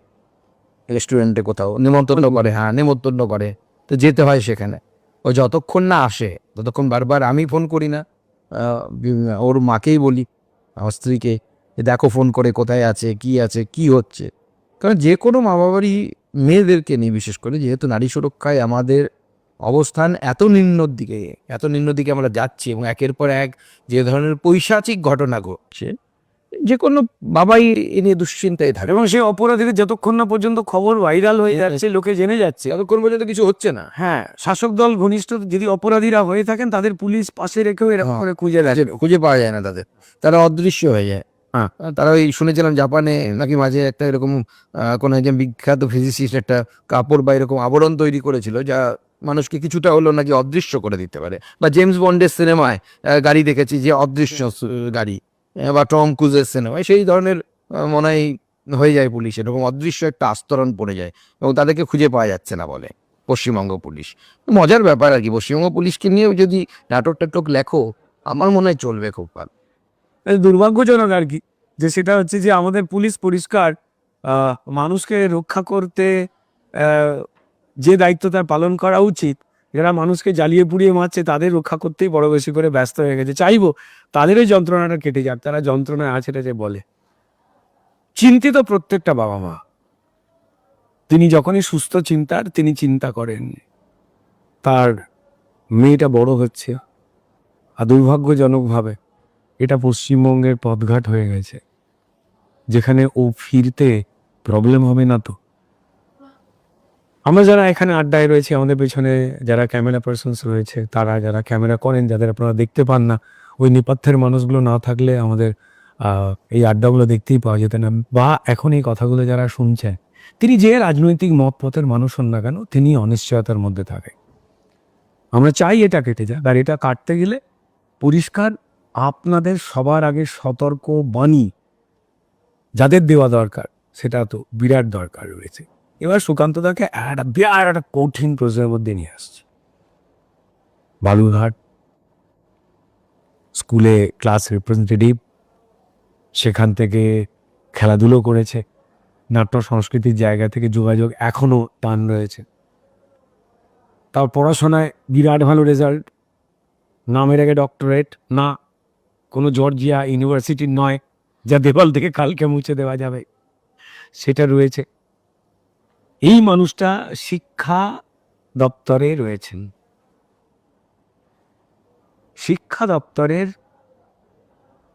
রেস্টুরেন্টে কোথাও নেমন্তন্ন করে, হ্যাঁ নেমন্তন্ন করে, তো যেতে হয় সেখানে। ও যতক্ষণ না আসে ততক্ষণ বারবার আমি ফোন করি না, ওর মাকেই বলি, আমার স্ত্রীকে, যে দেখো ফোন করে কোথায় আছে কি হচ্ছে। কারণ যে কোনো মা বাবারই মেয়েদেরকে নিয়ে, বিশেষ করে যেহেতু নারী সুরক্ষায় আমাদের অবস্থান এত নিম্ন দিকে আমরা যাচ্ছি, এবং একের পর এক যে ধরনের পৈশাচিক ঘটনা ঘটছে, যে কোনো বাবাই এ নিয়ে দুশ্চিন্তায় থাকে। এবং সেই অপরাধীদের যতক্ষণ না পর্যন্ত খবর ভাইরাল হয়ে যাচ্ছে, লোকে জেনে যাচ্ছে, ততক্ষণ পর্যন্ত কিছু হচ্ছে না। হ্যাঁ, শাসক দল ঘনিষ্ঠ যদি অপরাধীরা হয়ে থাকেন তাদের পুলিশ পাশে রেখেও এরকম করে খুঁজে দেয়। খুঁজে পাওয়া যায় না তাদের, তারা অদৃশ্য হয়ে যায়। হ্যাঁ। তারা ওই শুনেছিলাম জাপানে নাকি মাঝে একটা এরকম কোন একজন বিখ্যাত ফিজিসিস্ট একটা কাপড় বা এরকম আবরণ তৈরি করেছিল, যা মানুষকে কিছুটা হলো নাকি অদৃশ্য করে দিতে পারে। বা জেমস বন্ডের সিনেমায় গাড়ি দেখেছি যে অদৃশ্য গাড়ি, বা টম ক্রুজের সিনেমায় সেই ধরনের মনে হয় হয়ে যায় পুলিশ, এরকম অদৃশ্য একটা আস্তরণ পড়ে যায় এবং তাদেরকে খুঁজে পাওয়া যাচ্ছে না বলে পশ্চিমবঙ্গ পুলিশ। মজার ব্যাপার আর কি, পশ্চিমবঙ্গ পুলিশকে নিয়েও যদি নাটক টাটক লেখো আমার মনে হয় চলবে খুব ভালো। দুর্ভাগ্যজনক আর কি, যে সেটা হচ্ছে যে আমাদের পুলিশ পরিষ্কার মানুষকে রক্ষা করতে যে দায়িত্ব তার পালন করা উচিত, যারা মানুষকে জ্বালিয়ে পুড়িয়ে মারছে তাদের রক্ষা করতেই বড় বেশি করে ব্যস্ত হয়ে গেছে। চাইবো তাদের ওই যন্ত্রণাটা কেটে যাক, তারা যন্ত্রণায় আছে যে বলে। চিন্তিত প্রত্যেকটা বাবা মা, তিনি যখনই সুস্থ চিন্তার, তিনি চিন্তা করেন তার মেয়েটা বড় হচ্ছে, আর দুর্ভাগ্যজনকভাবে এটা পশ্চিমবঙ্গের পথঘাট হয়ে গেছে, যেখানে ও ফিরতে প্রবলেম হবে না তো। আমরা যারা এখানে আড্ডায় রয়েছে, আমাদের পেছনে যারা ক্যামেরা পার্সনস রয়েছে, তারা যারা ক্যামেরা করেন, যাদের আপনারা দেখতে পান না, ওই নেপথ্যের মানুষগুলো না থাকলে আমাদের এই আড্ডাগুলো দেখতেই পাওয়া যেত না। বা এখন এই কথাগুলো যারা শুনছে, তিনি যে রাজনৈতিক মত পথের মানুষ হন না কেন, তিনি অনিশ্চয়তার মধ্যে থাকে। আমরা চাই এটা কেটে যাক, আর এটা কাটতে গেলে পরিষ্কার আপনাদের সবার আগে সতর্ক বাণী যাদের দেওয়া দরকার, সেটা তো বিরাট দরকার রয়েছে। এবার সুকান্তদাকে বিরাট একটা কঠিন প্রশ্নের মধ্যে নিয়ে আসছে। বালুরঘাট স্কুলে ক্লাস রিপ্রেজেন্টেটিভ, সেখান থেকে খেলাধুলো করেছে, নাট্য সংস্কৃতির জায়গা থেকে যোগাযোগ এখনো টান রয়েছে। তার পড়াশোনায় বিরাট ভালো রেজাল্ট, নামের আগে ডক্টরেট, না কোনো জর্জিয়া ইউনিভার্সিটির নয় যা দেওয়াল থেকে কালকে মুছে দেওয়া যাবে, সেটা রয়েছে। এই মানুষটা শিক্ষা দপ্তরে রয়েছেন। শিক্ষা দপ্তরের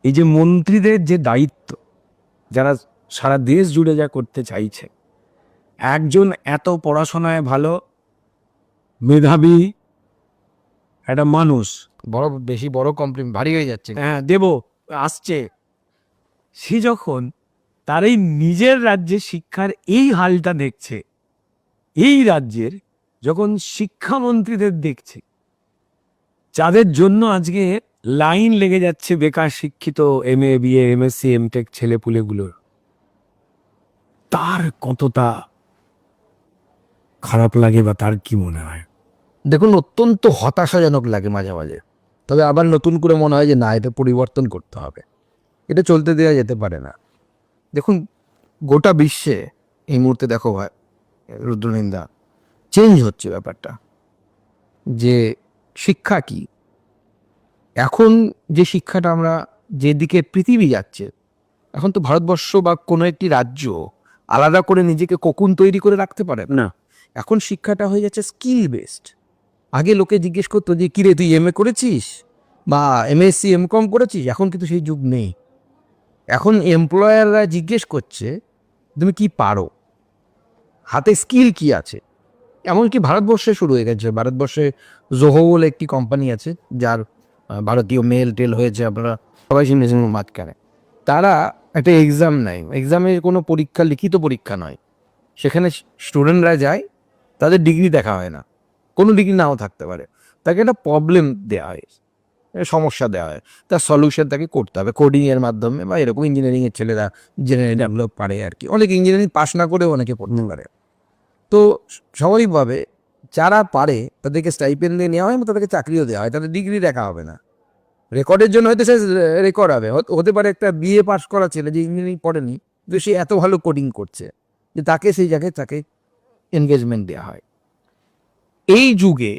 এই যে মন্ত্রীদের যে দায়িত্ব, যারা সারা দেশ জুড়ে যা করতে চাইছে, একজন এত পড়াশোনায় ভালো মেধাবী একটা মানুষ, বেশি বড় কমপ্লিমেন্ট ভারী হয়ে যাচ্ছে। হ্যাঁ দেব আসছে, সে যখন তার এই নিজের রাজ্যে শিক্ষার এই হালটা দেখছে, এই রাজ্যের যখন শিক্ষামন্ত্রীদের দেখছে, যাদের জন্য আজকে লাইন লেগে যাচ্ছে বেকার শিক্ষিত MA BA MSc MTech ছেলেপুলেগুলোর, তার কতটা খারাপ লাগে বা তার কি মনে হয়? দেখুন, অত্যন্ত হতাশাজনক লাগে মাঝে মাঝে, তবে আবার নতুন করে মনে হয় যে না, এটা পরিবর্তন করতে হবে, এটা চলতে দেওয়া যেতে পারে না। দেখুন, গোটা বিশ্বে এই মুহূর্তে দেখো ভাই, রুদ্রনিন্দা চেঞ্জ হচ্ছে ব্যাপারটা, যে শিক্ষা কি, এখন যে শিক্ষাটা আমরা যেদিকে পৃথিবী যাচ্ছে, এখন তো ভারতবর্ষ বা কোনো একটি রাজ্য আলাদা করে নিজেকে কোকুন তৈরি করে রাখতে পারে না, এখন শিক্ষাটা হয়ে যাচ্ছে স্কিল বেসড। আগে লোকে জিজ্ঞেস করতো যে কিরে তুই MA করেছিস বা MSc MCom করেছিস, এখন কিন্তু সেই যুগ নেই। এখন এমপ্লয়াররা জিজ্ঞেস করছে তুমি কি পারো, হাতে স্কিল কি আছে। এমনকি ভারতবর্ষে শুরু হয়ে গেছে, ভারতবর্ষে জোহো বলে একটি কোম্পানি আছে, যার ভারতীয় মেল টেল হয়েছে, আপনারা সবাই শুনেছেন মাঝখানে। তারা একটা এক্সাম নেয়, এক্সামের কোনো পরীক্ষা লিখিত পরীক্ষা নয়, সেখানে স্টুডেন্টরা যায়, তাদের ডিগ্রি দেখা হয় না, কোনো ডিগ্রি নাও থাকতে পারে, তাকে একটা প্রবলেম দেওয়া হয়, সমস্যা দেওয়া হয়, তার সলিউশন তাকে করতে হবে কোডিংয়ের মাধ্যমে, বা এরকম ইঞ্জিনিয়ারিংয়ের ছেলেরা জেনারেলি ডেভেলপ পারে আর কি, অনেক ইঞ্জিনিয়ারিং পাস না করেও অনেকে পড়তে পারে। তো স্বাভাবিকভাবে যারা পারে তাদেরকে স্টাইপেন্ড দিয়ে নেওয়া হয় এবং তাদেরকে চাকরিও দেওয়া হয়, তাদের ডিগ্রি দেখা হবে না, রেকর্ডের জন্য হয়তো সে রেকর্ড হবে, হতে পারে একটা BA পাস করা ছেলে যে ইঞ্জিনিয়ারিং পড়েনি, কিন্তু সে এত ভালো কোডিং করছে যে তাকে সেই জায়গায় তাকে এনগেজমেন্ট দেওয়া হয়। এই যুগে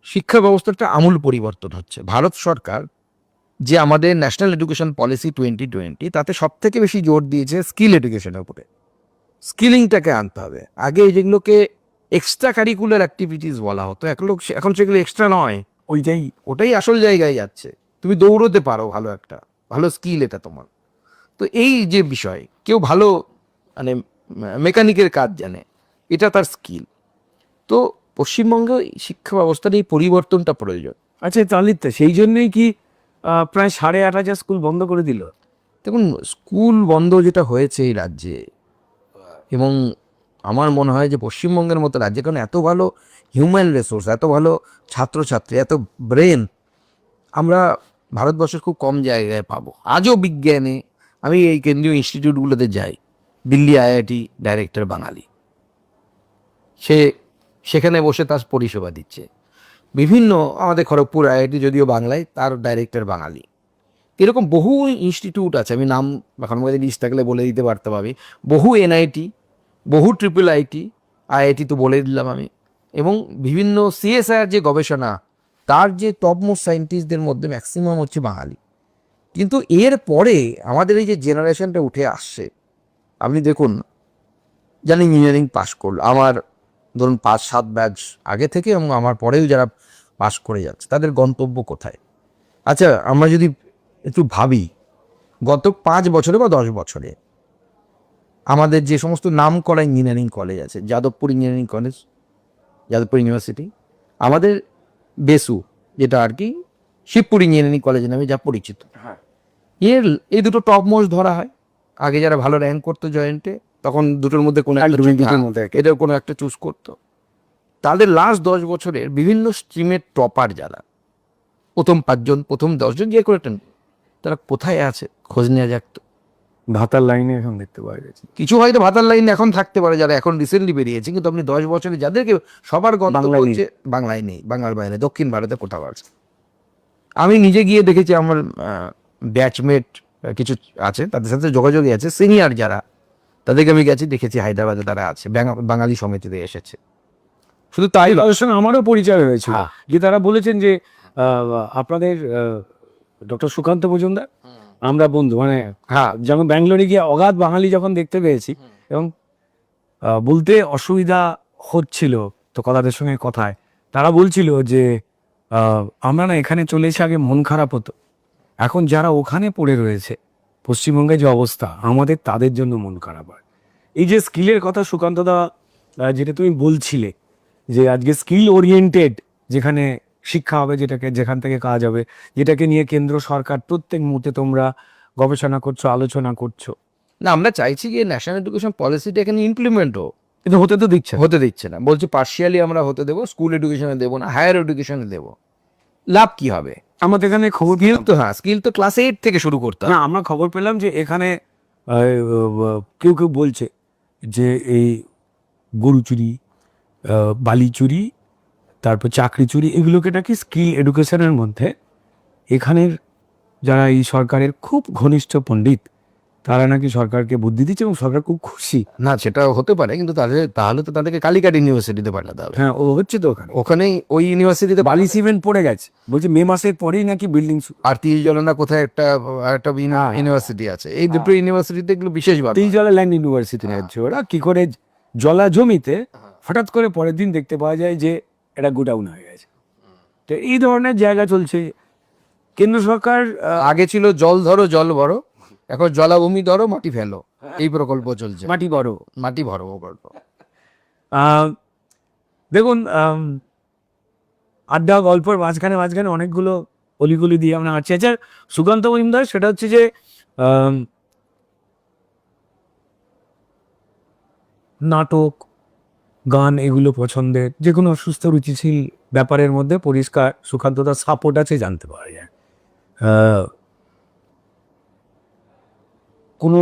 শিক্ষা ব্যবস্থাটা আমূল পরিবর্তন হচ্ছে। ভারত সরকার যে আমাদের ন্যাশনাল এডুকেশন পলিসি 2020 তাতে সব থেকে বেশি জোর দিয়েছে স্কিল এডুকেশনের উপরে। স্কিলিংটাকে আনতে হবে। আগে যেগুলোকে এক্সট্রা কারিকুলার অ্যাক্টিভিটিস বলা হতো, এখন সেগুলো এক্সট্রা নয়, ওটাই আসল জায়গায় যাচ্ছে। তুমি দৌড়তে পারো, ভালো স্কিল এটা তোমার। তো এই যে বিষয়, কেউ ভালো মানে মেকানিকের কাজ জানে, এটা তার স্কিল। তো পশ্চিমবঙ্গে শিক্ষা ব্যবস্থার এই পরিবর্তনটা প্রয়োজন। আচ্ছা, তাহলে তো সেই জন্যই কি প্রায় 8,500 স্কুল বন্ধ করে দিল? দেখুন, স্কুল বন্ধ যেটা হয়েছে এই রাজ্যে, এবং আমার মনে হয় যে পশ্চিমবঙ্গের মতো রাজ্যে, কারণ এত ভালো হিউম্যান রিসোর্স, এত ভালো ছাত্রছাত্রী, এত ব্রেন আমরা ভারতবর্ষের খুব কম জায়গায় পাবো। আজও বিজ্ঞানে আমি এই কেন্দ্রীয় ইনস্টিটিউটগুলোতে যাই, দিল্লি আইআইটি ডাইরেক্টর বাঙালি, সেখানে বসে তার পরিষেবা দিচ্ছে। বিভিন্ন আমাদের খড়গপুর আইআইটি যদিও বাংলায়, তার ডাইরেক্টর বাঙালি। এরকম বহু ইনস্টিটিউট আছে, আমি নাম এখন মধ্যে লিস্ট থাকলে বলে দিতে পারতাম আমি। বহু এনআইটি, বহু ট্রিপল আইটি, আইআইটি তো বলে দিলাম আমি, এবং বিভিন্ন সিএসআইআর যে গবেষণা, তার যে টপ মোস্ট সায়েন্টিস্টদের মধ্যে ম্যাক্সিমাম হচ্ছে বাঙালি। কিন্তু এর পরে আমাদের এই যে জেনারেশনটা উঠে আসছে, আপনি দেখুন, জানি ইঞ্জিনিয়ারিং পাশ করলো, আমার ধরুন 5-7 ব্যাচ আগে থেকে এবং আমার পরেও যারা পাশ করে যাচ্ছে, তাদের গন্তব্য কোথায়? আচ্ছা, আমরা যদি একটু ভাবি, গত 5 বছরে বা 10 বছরে আমাদের যে সমস্ত নাম করা ইঞ্জিনিয়ারিং কলেজ আছে, Jadavpur engineering college, Jadavpur university, আমাদের বেসু যেটা আর কি শিবপুর ইঞ্জিনিয়ারিং কলেজ নামে যা পরিচিত, এই দুটো টপ মোস্ট ধরা হয়। আগে যারা ভালো র্যাঙ্ক করতো জয়েন্টে, তখন দুটোর মধ্যে কোনো এদের কোনো একটা চুজ করতো। তাদের লাস্ট 10 বছরের বিভিন্ন স্ট্রিমের টপার যারা, প্রথম 5 জন, প্রথম 10 জন, যে করে তারা কোথায় আছে খোঁজ নেওয়া যাক তো। ভাতার লাইনে এখন দেখতে পাওয়া গেছে। কিছু হয়তো ভাতার লাইন এখন থাকতে পারে, যারা এখন রিসেন্টলি বেরিয়েছে, কিন্তু আপনি 10 বছরে যাদেরকে সবার গন্তব্য হচ্ছে, বাংলায় নেই, বাংলার বাইরে দক্ষিণ ভারতে কোথাও আছে। আমি নিজে গিয়ে দেখেছি, আমার ব্যাচমেট কিছু আছে, তাদের সাথে যোগাযোগই আছে, সিনিয়র যারা, তাদেরকে আমি গেছি, দেখেছি হায়দ্রাবাদে তারা আছে, বাঙালি সমিতিতে এসেছে। শুধু তাই তাদের সঙ্গে আমারও পরিচয় হয়েছে, হ্যাঁ। যে তারা বলেছেন যে আপনাদের ডক্টর সুকান্ত মজুমদার, আমরা বন্ধু, মানে হ্যাঁ, যেমন ব্যাঙ্গালোরে গিয়ে অগাধ বাঙালি যখন দেখতে পেয়েছি, এবং বলতে অসুবিধা হচ্ছিল তো কথাদের সঙ্গে কথায়, তারা বলছিল যে আমরা না এখানে চলে এসে আগে মন খারাপ হতো, এখন যারা ওখানে পড়ে রয়েছে, পশ্চিমবঙ্গে যে অবস্থা, আমাদের তাদের জন্য মন খারাপ হয়। এই যে স্কিলের কথা সুকান্তদা, যেটা তুমি বলছিলে, যে আজকে স্কিল ওরিয়েন্টেড যেখানে শিক্ষা হবে, যেখান থেকে কাজ হবে, যেটাকে নিয়ে কেন্দ্র সরকার প্রত্যেক মুহূর্তে তোমরা গবেষণা করছো, আলোচনা করছো, না, আমরা চাইছি যে ন্যাশনাল এডুকেশন পলিসিটা এখানে ইমপ্লিমেন্ট হোক, কিন্তু হতে তো দিচ্ছে না। বলছে পার্শিয়ালি আমরা হতে দেবো, স্কুল এডুকেশনে দেবো না, হায়ার এডুকেশনে দেবো। লাভ কি হবে? আমাদের এখানে খবর স্কিল তো ক্লাস 8 থেকে শুরু করতে হবে। না, আমরা খবর পেলাম যে এখানে কেউ কেউ বলছে যে এই গরু চুরি, বালি চুরি, তারপর চাকরি চুরি, এগুলোকে নাকি স্কিল এডুকেশনের মধ্যে, এখানের যারা এই সরকারের খুব ঘনিষ্ঠ পণ্ডিত, তারা নাকি সরকারকে বুদ্ধি দিচ্ছে এবং সরকার খুব খুশি। না, সেটা হতে পারে, কিন্তু তাহলে তো তাদেরকে কালিকাট ইউনিভার্সিটিতে পাঠাতে হবে। হ্যাঁ, ও হচ্ছে তো ওখানেই ওই ইউনিভার্সিটিতে বালি সিমেন্ট পড়ে গেছে, বলছে মে মাসের পরেই নাকি বিল্ডিং। আর তিলজলা কোথায় একটা ইউনিভার্সিটি আছে, এই দুটো ইউনিভার্সিটিতে এগুলো বিশেষভাবে। তিলজলা ল্যান্ড ইউনিভার্সিটি আছে ওরা, কি করে জলা জমিতে হঠাৎ করে পরের দিন দেখতে পাওয়া যায় যে এটা গোডাউন হয়ে গেছে। তো এই ধরনের জায়গা চলছে। কেন্দ্র সরকার আগে ছিল জল ধরো জল ভরো, এখন জলাভূমি ধরো মাটি ফেলো, এই প্রকল্প চলছে। মাটি বড়, মাটি ভরো প্রকল্প। দেখুন, আড্ডা গল্পের মাঝখানে মাঝখানে অনেকগুলো অলিগুলি দিয়ে আমরা আছি। আচ্ছা সুকান্ত মজুমদার, সেটা হচ্ছে যে নাটক, গান, এগুলো পছন্দের, যে কোনো সুস্থ রুচিশীল ব্যাপারের মধ্যে পরিষ্কার সুকান্তদার সাপোর্ট আছে, জানতে পারা যায়। কোনো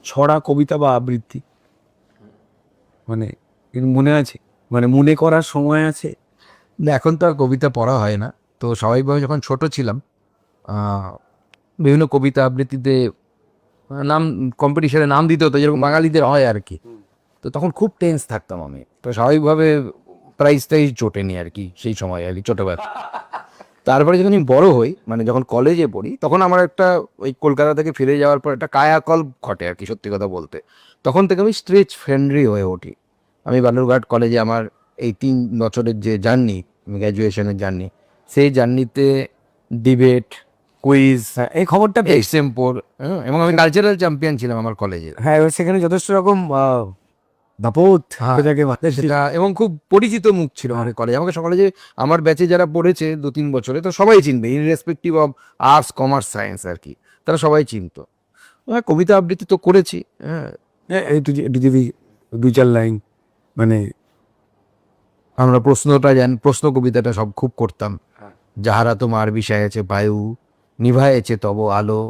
ছড়া, কবিতা বা আবৃত্তি মানে মনে আছে, মানে মনে করার সময় আছে? না, এখন তো আর কবিতা পড়া হয় না। তো স্বাভাবিকভাবে যখন ছোট ছিলাম, বিভিন্ন কবিতা আবৃত্তিতে নাম, কম্পিটিশনে নাম দিতে হতো, যেরকম বাঙালিদের হয় আর কি। তো তখন খুব টেন্স থাকতাম আমি, তো স্বাভাবিকভাবে প্রাইস জোটেনি আর কি সেই সময় আর কি, ছোটবেলা। তারপরে যখন আমি বড় হই, মানে যখন কলেজে পড়ি, তখন আমার একটা ওই কলকাতা থেকে ফিরে যাওয়ার পর একটা কায়াকল্প ঘটে আর কি, সত্যি কথা বলতে। তখন থেকে আমি স্ট্রেচ ফ্রেন্ডলি হয়ে উঠি। আমি বালুরঘাট কলেজে আমার এই 3 বছরের যে জার্নি, গ্র্যাজুয়েশনের জার্নি, সেই জার্নিতে ডিবেট, কুইজ, এই খবরটা এক্সেম্পোর, এবং আমি কালচারাল চ্যাম্পিয়ন ছিলাম আমার কলেজে। হ্যাঁ, এবার সেখানে যথেষ্ট রকম দাপট হ্যাঁ, যেটাকে বলে, সেটা এবং খুব পরিচিত মুখ ছিল আমাদের কলেজে। আমাকে কলেজে আমার ব্যাচে যারা পড়েছে 2-3 বছরে, তো সবাই চিনবে, irrespective of arts, commerce, science আর কি, তারা সবাই চিনতো। হ্যাঁ, কবিতা আবৃত্তি তো করেছি। হ্যাঁ, এই যদি 2-4 লাইন মানে আমরা প্রশ্ন কবিতাটা সব খুব করতাম। যাহারা তোমার বিষয়েছে বায়ু, নিভায়েছে তব আলো,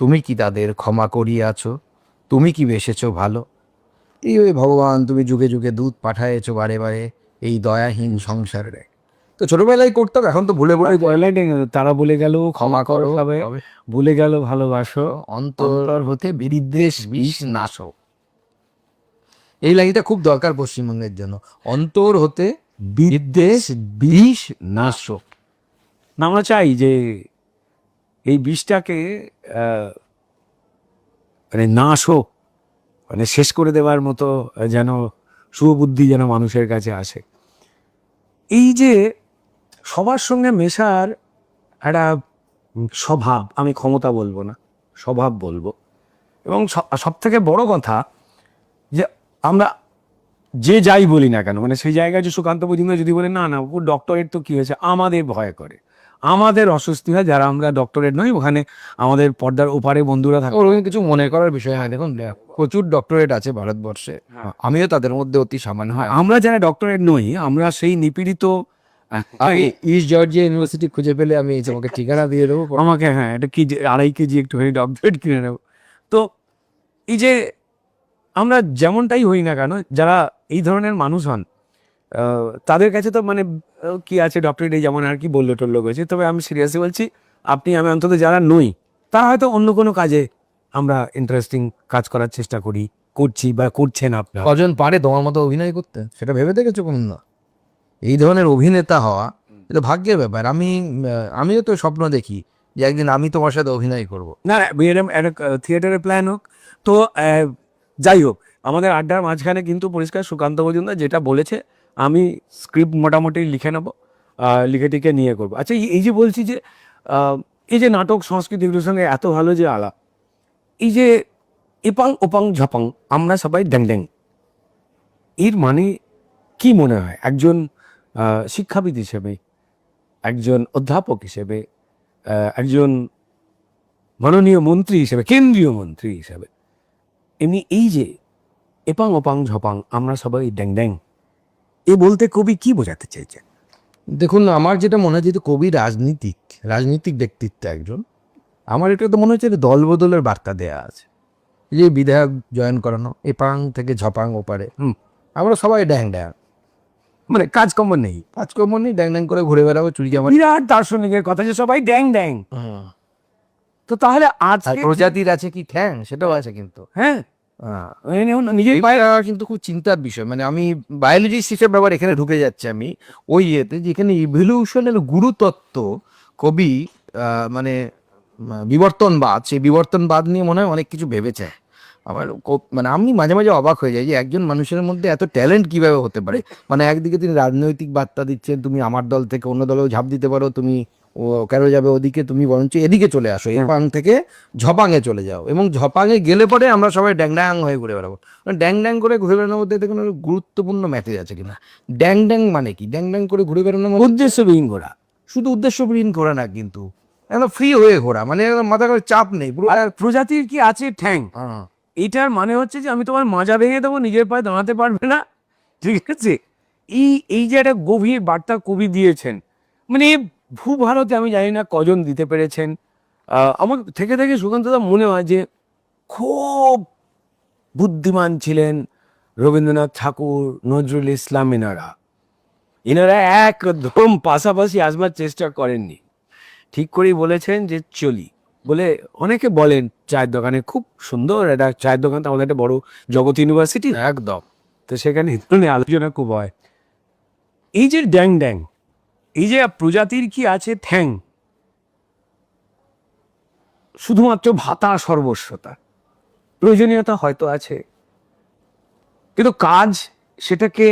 তুমি কি তাদের ক্ষমা করিয়াছ, তুমি কি বেসেছ ভালো, এই ওই ভগবান তুমি যুগে যুগে দূত পাঠায়েছো বারে বারে এই দয়াহীন সংসারে। তো ছোটবেলায় করতাম, এখন তো ভুলে ভুলে তারা বলে গেল ক্ষমা করো, তবে তবে ভুলে গেল ভালোবাসো, অন্তর হতে বিদ্বেষ বিষ নাশো। এই লাইনটা খুব দরকার পশ্চিমবঙ্গের জন্য, অন্তর হতে বিদ্বেষ বিষ নাশো। না, আমরা চাই যে এই বিষটাকে মানে নাশ হোক, মানে শেষ করে দেওয়ার মতো যেন শুভবুদ্ধি যেন মানুষের কাছে আসে। এই যে সবার সঙ্গে মেশার একটা স্বভাব, আমি ক্ষমতা বলবো না, স্বভাব বলবো। এবং সব থেকে বড় কথা যে আমরা যে যাই বলি না কেন, মানে সেই জায়গায় যে সুকান্ত মজুমদার যদি বলে না না ও ডক্টরেট তো কি হয়েছে, আমাদের ভয় করে, আমাদের অস্বস্তি হয় যারা আমরা ডক্টরেট নই। ওখানে আমাদের পর্দার ওপারে বন্ধুরা থাকে, ওরকম কিছু মনে করার বিষয় হয়। দেখুন, প্রচুর ডক্টরেট আছে ভারতবর্ষে, আমিও তাদের মধ্যে অতি সামান্য। হয়, আমরা যারা ডক্টরেট নই, আমরা সেই নিপীড়িত। ইস্ট জর্জিয়া ইউনিভার্সিটি খুঁজে পেলে আমি তোমাকে ঠিকানা দিয়ে দেবো। আমাকে হ্যাঁ, এটা কি 2.5 কেজি একটু ডক্টরেট কিনে নেব। তো এই যে আমরা যেমনটাই হই না কেন, যারা এই ধরনের মানুষ হন, তাদের কাছে তো মানে কি আছে ডক্টরেট, এই যেমন আর কি বললো টল্লো গেছে। তবে আমি সিরিয়াসলি বলছি, আমি অন্তত যারা নই, তারা হয়তো অন্য কোনো কাজে আমরা ইন্টারেস্টিং কাজ করার চেষ্টা করছি বা করছেন আপনারা। কজন পারে তোমার মতো অভিনয় করতে, সেটা ভেবে দেখেছো কোন না? এই ধরনের অভিনেতা হওয়া এটা ভাগ্যের ব্যাপার। আমিও তো স্বপ্ন দেখি যে একদিন আমি তোমার সাথে অভিনয় করব। না না, এরকম একটা থিয়েটারের প্ল্যান হোক। তো যাই হোক, আমাদের আড্ডার মাঝখানে কিন্তু পরিষ্কার সুকান্ত মজুমদার যেটা বলেছে, আমি স্ক্রিপ্ট মোটামুটি লিখে নেবো, লিখে টিকে নিয়ে করবো। আচ্ছা, এই যে বলছি যে এই যে নাটক সংস্কৃতি এগুলোর সঙ্গে এত ভালো যে আলাপ, এই যে এপাং ওপাং ঝপাং আমরা সবাই ড্যাং ড্যাং, এর মানে কি মনে হয় একজন শিক্ষাবিদ হিসেবে, একজন অধ্যাপক হিসেবে, একজন মাননীয় মন্ত্রী হিসেবে, কেন্দ্রীয় মন্ত্রী হিসেবে, এমনি এই যে এপাং ওপাং ঝপাং আমরা সবাই ড্যাং ড্যাং, এ বলতে কবি কি বোঝাতে চেয়েছেন? দেখুন, আমার যেটা মনে হয়, যেহেতু কবি রাজনীতিক ব্যক্তিত্ব একজন, আমার এটা তো মনে হচ্ছে যে দলবদলের বার্তা দেয়া আছে। এই যে বিধায়ক জয়েন করানো, এপাং থেকে ঝপাং ওপারে, আমরা সবাই ড্যাং ড্যাং, মানে কাজকর্ম নেই, কাজকর্ম নেই, ড্যাং ড্যাং করে ঘুরে বেড়াবো চুরি জামা। বিরাট দার্শনিকের কথা যে সবাই ড্যাং ড্যাং। তো তাহলে আর আজকে প্রজাতির আছে কি ঠ্যাং, সেটাও আছে কিন্তু। হ্যাঁ, নিজেই পায়রা কিন্তু খুব চিন্তার বিষয়। মানে আমি বায়োলজিস্ট হিসেবে আবার এখানে ঢুকে যাচ্ছে আমি ওই ইয়েতে, যেখানে ইভলিউশনের গুরুতত্ত্ব কবি মানে বিবর্তনবাদ, সেই বিবর্তনবাদ নিয়ে মনে হয় অনেক কিছু ভেবেছে। আবার মানে আমি মাঝে মাঝে অবাক হয়ে যাই যে একজন মানুষের মধ্যে এত ট্যালেন্ট কিভাবে হতে পারে। মানে একদিকে তিনি রাজনৈতিক বার্তা দিচ্ছেন, তুমি আমার দল থেকে অন্য দলেও ঝাঁপ দিতে পারো, তুমি ও কেন যাবে ওদিকে, তুমি বরঞ্চ এদিকে চলে আসো, এপাং থেকে ঝপাঙে চলে যাও, এবং ঝপাঙে গেলে পরে আমরা সবাই ড্যাং ড্যাং হয়ে ঘুরে বেড়াবো। ড্যাং ড্যাং করে ঘুরে বেড়ানোর মধ্যে দেখুন গুরুত্বপূর্ণ ম্যাসেজ আছে কিনা। ড্যাং ড্যাং মানে কি? ড্যাং ড্যাং করে ঘুরে বেড়ানো মানে উদ্দেশ্যবিহীন ঘোরা, শুধু উদ্দেশ্যবিহীন ঘোরা না, কিন্তু একদম ফ্রি হয়ে ঘোরা, মানে মাথা করে চাপ নেই পুরো। আর প্রজাতির কি আছে ঠ্যাং, এটার মানে হচ্ছে যে আমি তোমার মাজা ভেঙে দেবো, নিজের পায়ে দাঁড়াতে পারবে না, ঠিক আছে? এই যে একটা গভীর বার্তা কবি দিয়েছেন, মানে ভূভারতে আমি জানি না কজন দিতে পেরেছেন। আমার থেকে থেকে সুকান্তদা মনে হয় যে খুব বুদ্ধিমান ছিলেন রবীন্দ্রনাথ ঠাকুর, নজরুল ইসলাম, এনারা একদম পাশাপাশি আসবার চেষ্টা করেননি। ঠিক করেই বলেছেন যে চলি বলে। অনেকে বলেন চায়ের দোকানে, খুব সুন্দর একটা চায়ের দোকান, আমাদের একটা বড় জগৎ ইউনিভার্সিটি একদম। তো সেখানে এই ধরনের আলোচনা খুব হয়। এই যে ড্যাং ড্যাং, এই যে প্রজাতির কি আছে ঠ্যাং, শুধুমাত্র ভাতা সর্বস্বতা, প্রয়োজনীয়তা হয়তো আছে, কিন্তু কাজ সেটাকে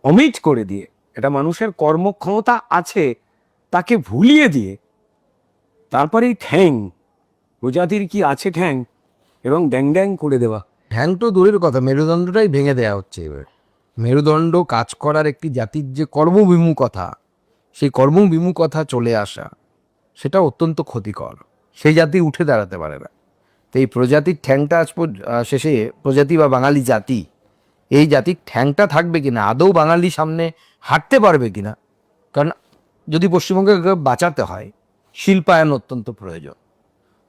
অমিট করে দিয়ে, এটা মানুষের কর্মক্ষমতা আছে তাকে ভুলিয়ে দিয়ে, তারপরে এই ঠ্যাং, প্রজাতির কি আছে ঠ্যাং এবং ড্যাং ড্যাং করে দেওয়া। ঠ্যাং তো দূরের কথা, মেরুদণ্ডটাই ভেঙে দেওয়া হচ্ছে এবার। মেরুদণ্ড কাজ করার একটি জাতির যে কর্মবিমুখতা, সেই কর্মবিমুখতা চলে আসা, সেটা অত্যন্ত ক্ষতিকর। সেই জাতি উঠে দাঁড়াতে পারে না। তো এই প্রজাতির ঠ্যাংটা শেষে প্রজাতি বা বাঙালি জাতি, এই জাতির ঠ্যাংটা থাকবে কিনা, আদৌ বাঙালি সামনে হাঁটতে পারবে কিনা। কারণ যদি পশ্চিমবঙ্গে বাঁচাতে হয়, শিল্পায়ন অত্যন্ত প্রয়োজন।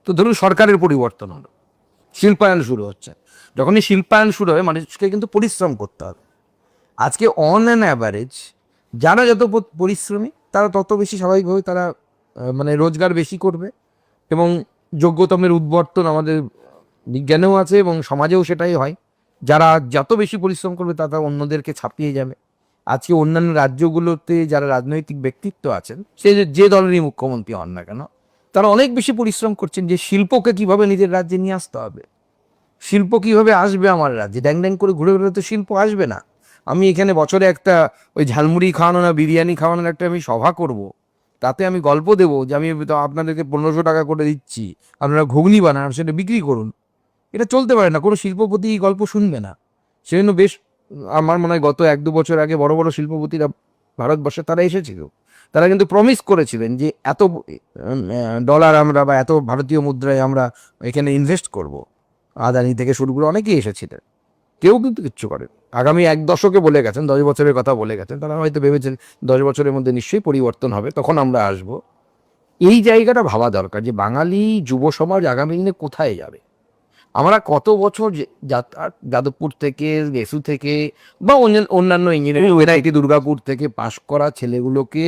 তো ধরুন সরকারের পরিবর্তন হলো, শিল্পায়ন শুরু হচ্ছে, যখনই শিল্পায়ন শুরু হয় মানুষকে কিন্তু পরিশ্রম করতে হবে। আজকে অন অ্যান অ্যাভারেজ যারা যত পরিশ্রমী তারা তত বেশি স্বাভাবিকভাবে তারা মানে রোজগার বেশি করবে, এবং যোগ্যতমের উদ্বর্তন আমাদের বিজ্ঞানেও আছে এবং সমাজেও সেটাই হয়। যারা যত বেশি পরিশ্রম করবে তারা অন্যদেরকে ছাপিয়ে যাবে। আজকে অন্যান্য রাজ্যগুলোতে যারা রাজনৈতিক ব্যক্তিত্ব আছেন, সে যে দলেরই মুখ্যমন্ত্রী হন না কেন, তারা অনেক বেশি পরিশ্রম করছেন যে শিল্পকে কিভাবে নিজের রাজ্যে নিয়ে আসতে হবে, শিল্প কিভাবে আসবে আমার রাজ্যে। ড্যাং ড্যাং করে ঘুরে ঘুরে তো শিল্প আসবে না। আমি এখানে বছরে একটা ওই ঝালমুড়ি খাওয়ানো না বিরিয়ানি খাওয়ানোর একটা আমি সভা করব, তাতে আমি গল্প দেবো যে আমি তো আপনাদেরকে 1500 টাকা করে দিচ্ছি, আপনারা ঘুগনি বানান সেটা বিক্রি করুন, এটা চলতে পারে না। কোনো শিল্পপতি এই গল্প শুনবে না। সেজন্য বেশ আমার মনে হয় গত 1-2 বছর আগে বড় বড় শিল্পপতিরা ভারতবর্ষে তারা এসেছিল, তারা কিন্তু প্রমিস করেছিলেন যে এত ডলার আমরা বা এত ভারতীয় মুদ্রায় আমরা এখানে ইনভেস্ট করব। আদানি থেকে শুরু করে অনেকেই এসেছিলেন, কেউ কিন্তু কিচ্ছু করেন। আগামী 1 দশকে বলে গেছেন, 10 বছরের কথা বলে গেছেন, তারা হয়তো ভেবেছেন 10 বছরের মধ্যে নিশ্চয়ই পরিবর্তন হবে, তখন আমরা আসব। এই জায়গাটা ভাবা দরকার যে বাঙালি যুব সমাজ আগামী দিনে কোথায় যাবে। আমরা কত বছর যাদবপুর থেকে, গেসু থেকে বা অন্যান্য ইঞ্জিনিয়ারিং ওয়েরাইটি দুর্গাপুর থেকে পাশ করা ছেলেগুলোকে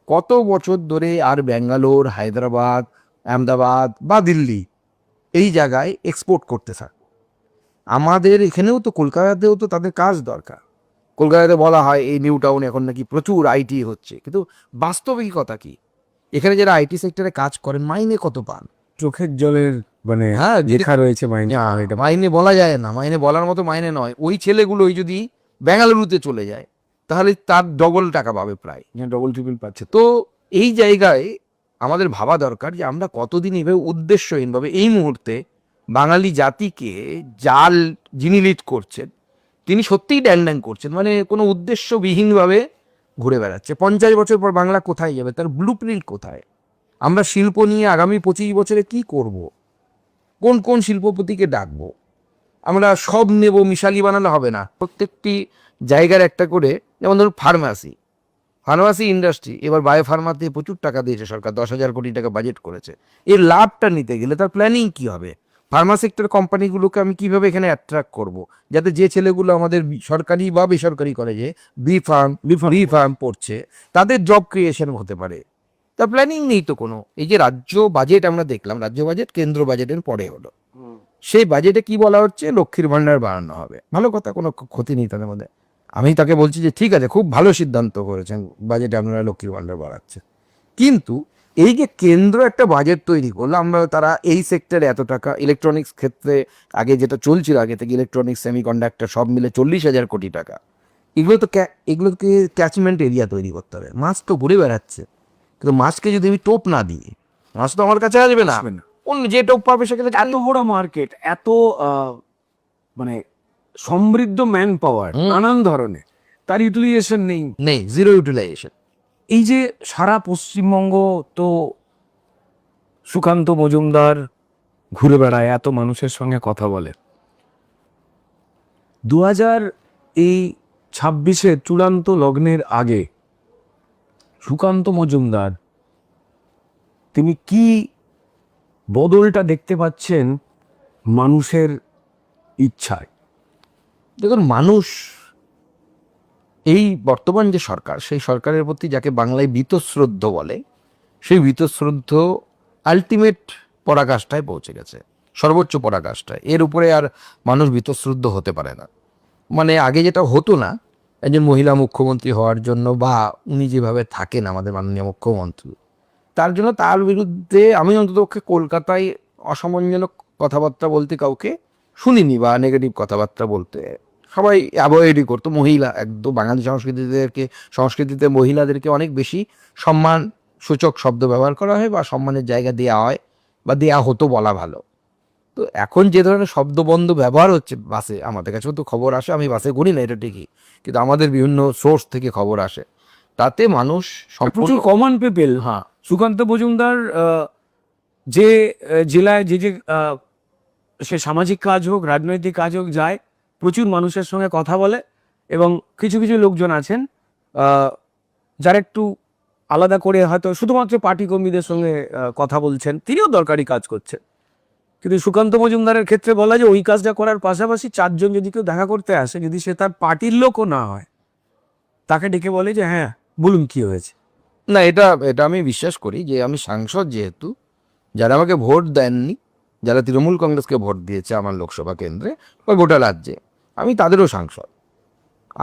কত বছর ধরে আর ব্যাঙ্গালোর, হায়দ্রাবাদ, আহমেদাবাদ বা দিল্লি এই জায়গায় এক্সপোর্ট করতে থাকে। আমাদের এখানেও তো কলকাতাতেও তো তাদের কাজ দরকার। কলকাতাতে বলা হয় এই নিউ টাউন এখন নাকি প্রচুর আইটি হচ্ছে, কিন্তু বাস্তবিকতা কি? এখানে যারা আইটি সেক্টরে কাজ করেন মাইনে কত পান? চোখের জলের মানে হ্যাঁ, লেখা রয়েছে মাইনে। এটা মাইনে বলা যায় না, মাইনে বলার মতো মাইনে নয়। ওই ছেলেগুলোই যদি বেঙ্গালুরুতে চলে যায় তাহলে তার ডবল টাকা পাবে প্রায়, ডবল ট্রিপল পাচ্ছে। তো এই জায়গায় আমাদের ভাবা দরকার যে আমরা কতদিন এভাবে উদ্দেশ্যহীনভাবে এই মুহূর্তে বাঙালি জাতিকে জাল যিনি লিড করছেন তিনি সত্যিই ড্যাং ড্যাং করছেন, মানে কোনো উদ্দেশ্যবিহীনভাবে ঘুরে বেড়াচ্ছে। 50 বছর পর বাংলা কোথায় যাবে, তার ব্লু প্রিন্ট কোথায়? আমরা শিল্প নিয়ে আগামী 25 বছরে কি করব, কোন কোন শিল্পপতিকে ডাকবো? আমরা সব নেব, মিশালি বানালে হবে না। প্রত্যেকটি জায়গার একটা করে, যেমন ধরুন ফার্মাসি ইন্ডাস্ট্রি এবার বায়োফার্মাতে প্রচুর টাকা দিয়েছে সরকার, 10,000 কোটি টাকা বাজেট করেছে। এর লাভটা নিতে গেলে তার প্ল্যানিং কি হবে? ফার্মা সেক্টর কোম্পানিগুলোকে আমি কিভাবে এখানে অ্যাট্রাক্ট করব, যাতে যে ছেলেগুলো আমাদের সরকারি বা বেসরকারি কলেজে বি ফার্ম পড়ছে তাদের জব ক্রিয়েশন হতে পারে। তার প্ল্যানিং নেই তো কোনো। এই যে রাজ্য বাজেট আমরা দেখলাম, রাজ্য বাজেট কেন্দ্র বাজেটের পরে হলো, সেই বাজেটে কি বলা হচ্ছে, লক্ষ্মীর ভান্ডার বাড়ানো হবে। ভালো কথা, কোনো ক্ষতি নেই তাদের মধ্যে। আমি তাকে বলছি যে ঠিক আছে, খুব ভালো সিদ্ধান্ত করেছেন, বাজেটে আপনারা লক্ষ্মীর ভান্ডার বাড়াচ্ছে, কিন্তু এই যে কেন্দ্র একটা বাজেট তৈরি করলো, আমরা তারা এই সেক্টরে এত টাকা, ইলেকট্রনিক্স ক্ষেত্রে আগে যেটা চলছিল আগে থেকে ইলেকট্রনিক্স, সেমিকন্ডাক্টর সব মিলে 40,000 কোটি টাকা, এগুলোকে ক্যাচমেন্ট এরিয়া তৈরি করতে হবে। মাছ তো ঘুরে বেড়াচ্ছে, কিন্তু মাছকে যদি আমি টোপ না দিই, মাছ তো আমার কাছে আসবে না। অন্য যে টোপ পাবে সেখানে এত বড় মার্কেট, এত মানে সমৃদ্ধ ম্যান পাওয়ার নানান ধরনের, তার ইউটিলাইজেশন নেই, জিরো ইউটিলাইজেশন। এই যে সারা পশ্চিমবঙ্গ তো সুকান্ত মজুমদার ঘুরে বেড়ায়, এত মানুষের সঙ্গে কথা বলে। 2026 চূড়ান্ত লগ্নের আগে সুকান্ত মজুমদার তিনি কি বদলটা দেখতে পাচ্ছেন মানুষের ইচ্ছায়? দেখুন, মানুষ এই বর্তমান যে সরকার, সেই সরকারের প্রতি যাকে বাংলায় বীতশ্রদ্ধ বলে, সেই বীতশ্রদ্ধ আলটিমেট পরাকাষ্ঠায় পৌঁছে গেছে, সর্বোচ্চ পরাকাষ্ঠায়। এর উপরে আর মানুষ বীতশ্রদ্ধ হতে পারে না। মানে আগে যেটা হতো না, একজন মহিলা মুখ্যমন্ত্রী হওয়ার জন্য, বা উনি যেভাবে থাকেন আমাদের মাননীয় মুখ্যমন্ত্রী, তার জন্য তার বিরুদ্ধে আমি অন্ততপক্ষে কলকাতায় অসম্মানজনক কথাবার্তা বলতে কাউকে শুনিনি, বা নেগেটিভ কথাবার্তা বলতে সবাই অ্যাভয়েডই করতো। মহিলা একদম বাঙালি সংস্কৃতিতে মহিলাদেরকে অনেক বেশি সম্মান সূচক শব্দ ব্যবহার করা হয়, বা সম্মানের জায়গা দেওয়া হয়, বা দেওয়া হতো বলা ভালো। তো এখন যে ধরনের শব্দবন্ধ ব্যবহার হচ্ছে বাসে, আমাদের কাছেও তো খবর আসে, আমি বাসে গুনি না এটা ঠিকই, কিন্তু আমাদের বিভিন্ন সোর্স থেকে খবর আসে, তাতে মানুষ প্রচুর কমন পিপল। হ্যাঁ, সুকান্ত মজুমদার যে জেলায় যে সে সামাজিক কাজ হোক, রাজনৈতিক কাজ হোক যায়, প্রচুর মানুষের সঙ্গে কথা বলে, এবং কিছু কিছু লোকজন আছেন যারা একটু আলাদা করে হয়তো শুধুমাত্র পার্টি কর্মীদের সঙ্গে কথা বলছেন, তিনিও দরকারি কাজ করছেন। কিন্তু সুকান্ত মজুমদারের ক্ষেত্রে বলা যে ওই কাজটা করার পাশাপাশি চারজন যদি কেউ দেখা করতে আসে, যদি সে তার পার্টির লোকও না হয়, তাকে ডেকে বলে যে হ্যাঁ বলুন কি হয়েছে। না, এটা এটা আমি বিশ্বাস করি যে আমি সাংসদ যেহেতু, যারা আমাকে ভোট দেননি, যারা তৃণমূল কংগ্রেসকে ভোট দিয়েছে আমার লোকসভা কেন্দ্রে বা গোটা রাজ্যে, আমি তাদেরও সাংসদ।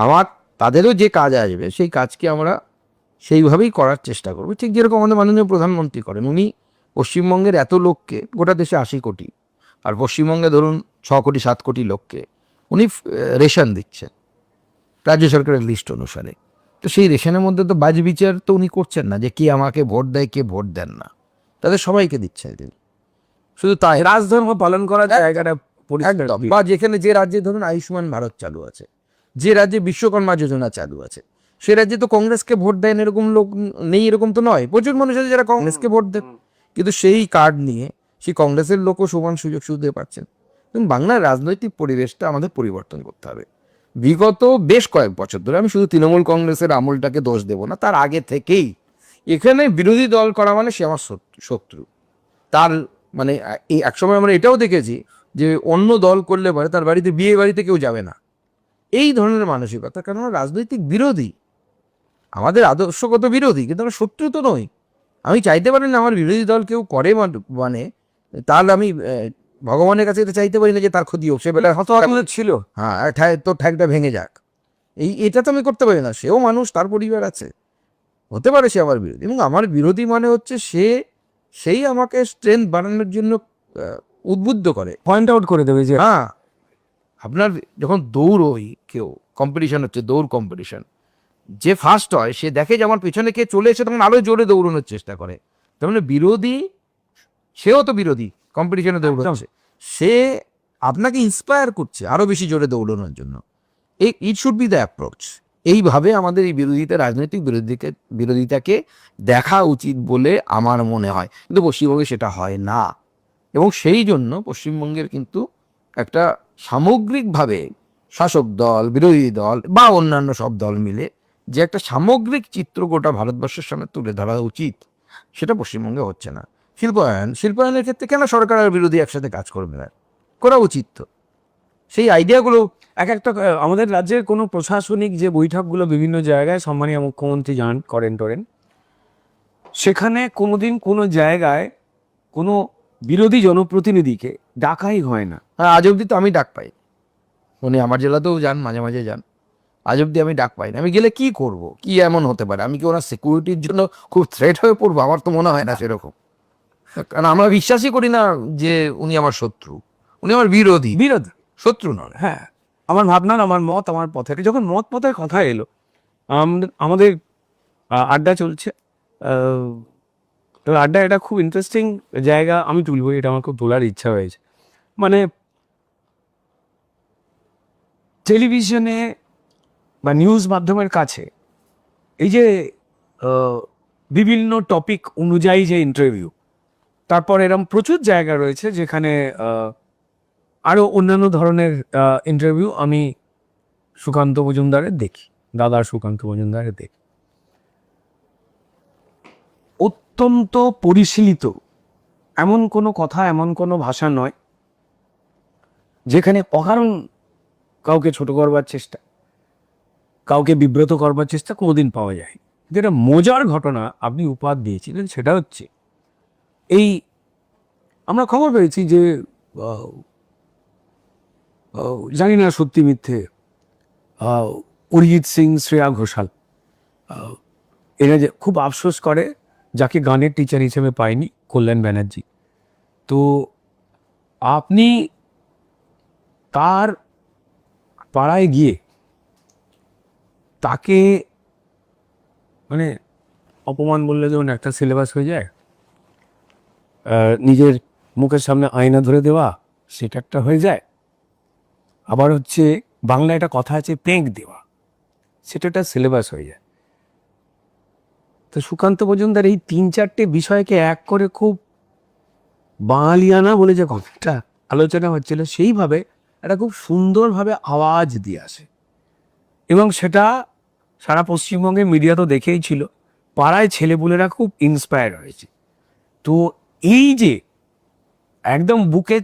আমার তাদেরও যে কাজ আসবে সেই কাজকে আমরা সেইভাবেই করার চেষ্টা করব, ঠিক যেরকম আমাদের মাননীয় প্রধানমন্ত্রী করেন। উনি পশ্চিমবঙ্গের এত লোককে, গোটা দেশে 80 কোটি, আর পশ্চিমবঙ্গে ধরুন 6 কোটি 7 কোটি লোককে উনি রেশন দিচ্ছেন রাজ্য সরকারের লিস্ট অনুসারে। তো সেই রেশনের মধ্যে তো বাজ বিচার তো উনি করছেন না, যে কে আমাকে ভোট দেয় কে ভোট দেন না, তাদের সবাইকে দিচ্ছেন তিনি। শুধু তাই রাজধর্ম পালন করার জায়গাটা পরিষ্কার। একদম, বা যেখানে যে রাজ্যে ধরুন আয়ুষ্মান ভারত চালু আছে, যে রাজ্যে বিশ্বকর্মা যোজনা চালু আছে, সে রাজ্যে তো কংগ্রেসকে ভোট দেন এরকম লোক নেই, এরকম তো নয়। প্রচুর মানুষ আছে যারা কংগ্রেসকে ভোট দেন, কিন্তু সেই কার্ড নিয়ে সেই কংগ্রেসের লোকও সমান সুযোগ সুবিধা পাচ্ছেন। এবং বাংলার রাজনৈতিক পরিবেশটা আমাদের পরিবর্তন করতে হবে। বিগত বেশ কয়েক বছর ধরে, আমি শুধু তৃণমূল কংগ্রেসের আমলটাকে দোষ দেব না, তার আগে থেকেই এখানে বিরোধী দল করা মানে সে আমার শত্রু। তার মানে এই একসময় আমরা এটাও দেখেছি যে অন্য দল করলে পরে তার বাড়িতে, বিয়ে বাড়িতে কেউ যাবে না, এই ধরনের মানসিকতা। কারণ আমরা রাজনৈতিক বিরোধী, আমাদের আদর্শগত বিরোধী, কিন্তু আমরা শত্রু তো নই। আমি চাইতে পারি না আমার বিরোধী দল কেউ করে, মানে তাহলে আমি ভগবানের কাছে এটা চাইতে পারি না যে তার ক্ষতি হোক, সে বেলা আমাদের ছিল। হ্যাঁ, তোর ঠ্যাকটা ভেঙে যাক, এটা তো আমি করতে পারি না। সেও মানুষ, তার পরিবার আছে, হতে পারে সে আমার বিরোধী। এবং আমার বিরোধী মানে হচ্ছে সেই আমাকে স্ট্রেংথ বাড়ানোর জন্য উদ্বুদ্ধ করে, পয়েন্ট আউট করে দেবে যে হ্যাঁ আপনার যখন দৌড়ই কেউ, কম্পিটিশন হচ্ছে, দৌড় কম্পিটিশন, যে ফার্স্ট হয় সে দেখে যে আমার পেছনে কে চলে এসে তখন আরো জোরে দৌড়ানোর চেষ্টা করে। তার মানে বিরোধী, সেও তো বিরোধী, কম্পিটিশনে দৌড়াচ্ছে, সে আপনাকে ইন্সপায়ার করছে আরো বেশি জোরে দৌড়ানোর জন্য। It should be the approach. এইভাবে আমাদের এই রাজনৈতিক বিরোধিতাকে দেখা উচিত বলে আমার মনে হয়, কিন্তু পশ্চিমবঙ্গে সেটা হয় না। এবং সেই জন্য পশ্চিমবঙ্গের কিন্তু একটা সামগ্রিকভাবে শাসক দল, বিরোধী দল বা অন্যান্য সব দল মিলে যে একটা সামগ্রিক চিত্র গোটা ভারতবর্ষের সামনে তুলে ধরা উচিত, সেটা পশ্চিমবঙ্গে হচ্ছে না। শিল্পায়নের ক্ষেত্রে কেন সরকার আর বিরোধী একসাথে কাজ করবে না? করা উচিত তো। সেই আইডিয়াগুলো এক একটা আমাদের রাজ্যের কোনো প্রশাসনিক যে বৈঠকগুলো বিভিন্ন জায়গায় সম্মানীয় মুখ্যমন্ত্রী করেন সেখানে কোনোদিন কোনো জায়গায় কোনো বিরোধী জনপ্রতিনিধিকে ডাকাই হয় না। হ্যাঁ, আজ অব্দি তো আমি ডাক পাই, উনি আমার জেলাতেও যান, মাঝে মাঝে যান, আজ অব্দি আমি ডাক পাই না। আমি গেলে কি করব, কি এমন হতে পারে? আমি কি ওনার সিকিউরিটির জন্য খুব থ্রেট হয়ে পড়বো? আমার তো মনে হয় না সেরকম। কারণ আমরা বিশ্বাসই করি না যে উনি আমার শত্রু, উনি আমার বিরোধী, শত্রু নয়। হ্যাঁ, আমার ভাবনা, আমার মত, আমার পথের, যখন পথের কথা এলো, আমাদের আড্ডা চলছে, তো আড্ডা এটা খুব ইন্টারেস্টিং জায়গা, আমি তুলবো, এটা আমার খুব তোলার ইচ্ছা হয়েছে। মানে টেলিভিশনে বা নিউজ মাধ্যমের কাছে এই যে বিভিন্ন টপিক অনুযায়ী যে ইন্টারভিউ, তারপর এরকম প্রচুর জায়গা রয়েছে যেখানে আরও অন্যান্য ধরনের ইন্টারভিউ আমি সুকান্ত মজুমদারের দেখি, দাদা সুকান্ত মজুমদারের দেখি। অত্যন্ত পরিশীলিত, এমন কোনো কথা, এমন কোনো ভাষা নয় যেখানে অকারণ কাউকে ছোট করবার চেষ্টা, কাউকে বিব্রত করবার চেষ্টা কোনোদিন পাওয়া যায়। যেটা মজার ঘটনা আপনি উপহার দিয়েছিলেন সেটা হচ্ছে এই, আমরা খবর পেয়েছি যে জানি না সত্যি মিথ্যে, অরিজিৎ সিং, শ্রেয়া ঘোষাল, এরা যে খুব আফসোস করে যাকে গানের টিচার হিসেবে পায়নি, কল্যাণ ব্যানার্জি। তো আপনি তার পাড়ায় গিয়ে তাকে মানে অপমান বললে যেমন একটা সিলেবাস হয়ে যায়, নিজের মুখের সামনে আয়না ধরে দেওয়া সেটা একটা হয়ে যায়, আবার হচ্ছে বাংলা একটা কথা আছে পেঁক দেওয়া, সেটা একটা সিলেবাস হয়ে যায়। তো সুকান্ত মজুমদার এই 3-4টে বিষয়কে এক করে খুব বাঙালিয়ানা বলে যে কথাটা আলোচনা হচ্ছিল, সেইভাবে একটা খুব সুন্দরভাবে আওয়াজ দিয়ে আসে, এবং সেটা সারা পশ্চিমবঙ্গের মিডিয়া তো দেখেই ছিল, পাড়ায় ছেলেপুলেরা খুব ইন্সপায়ার হয়েছে। তো এই যে একদম বুকে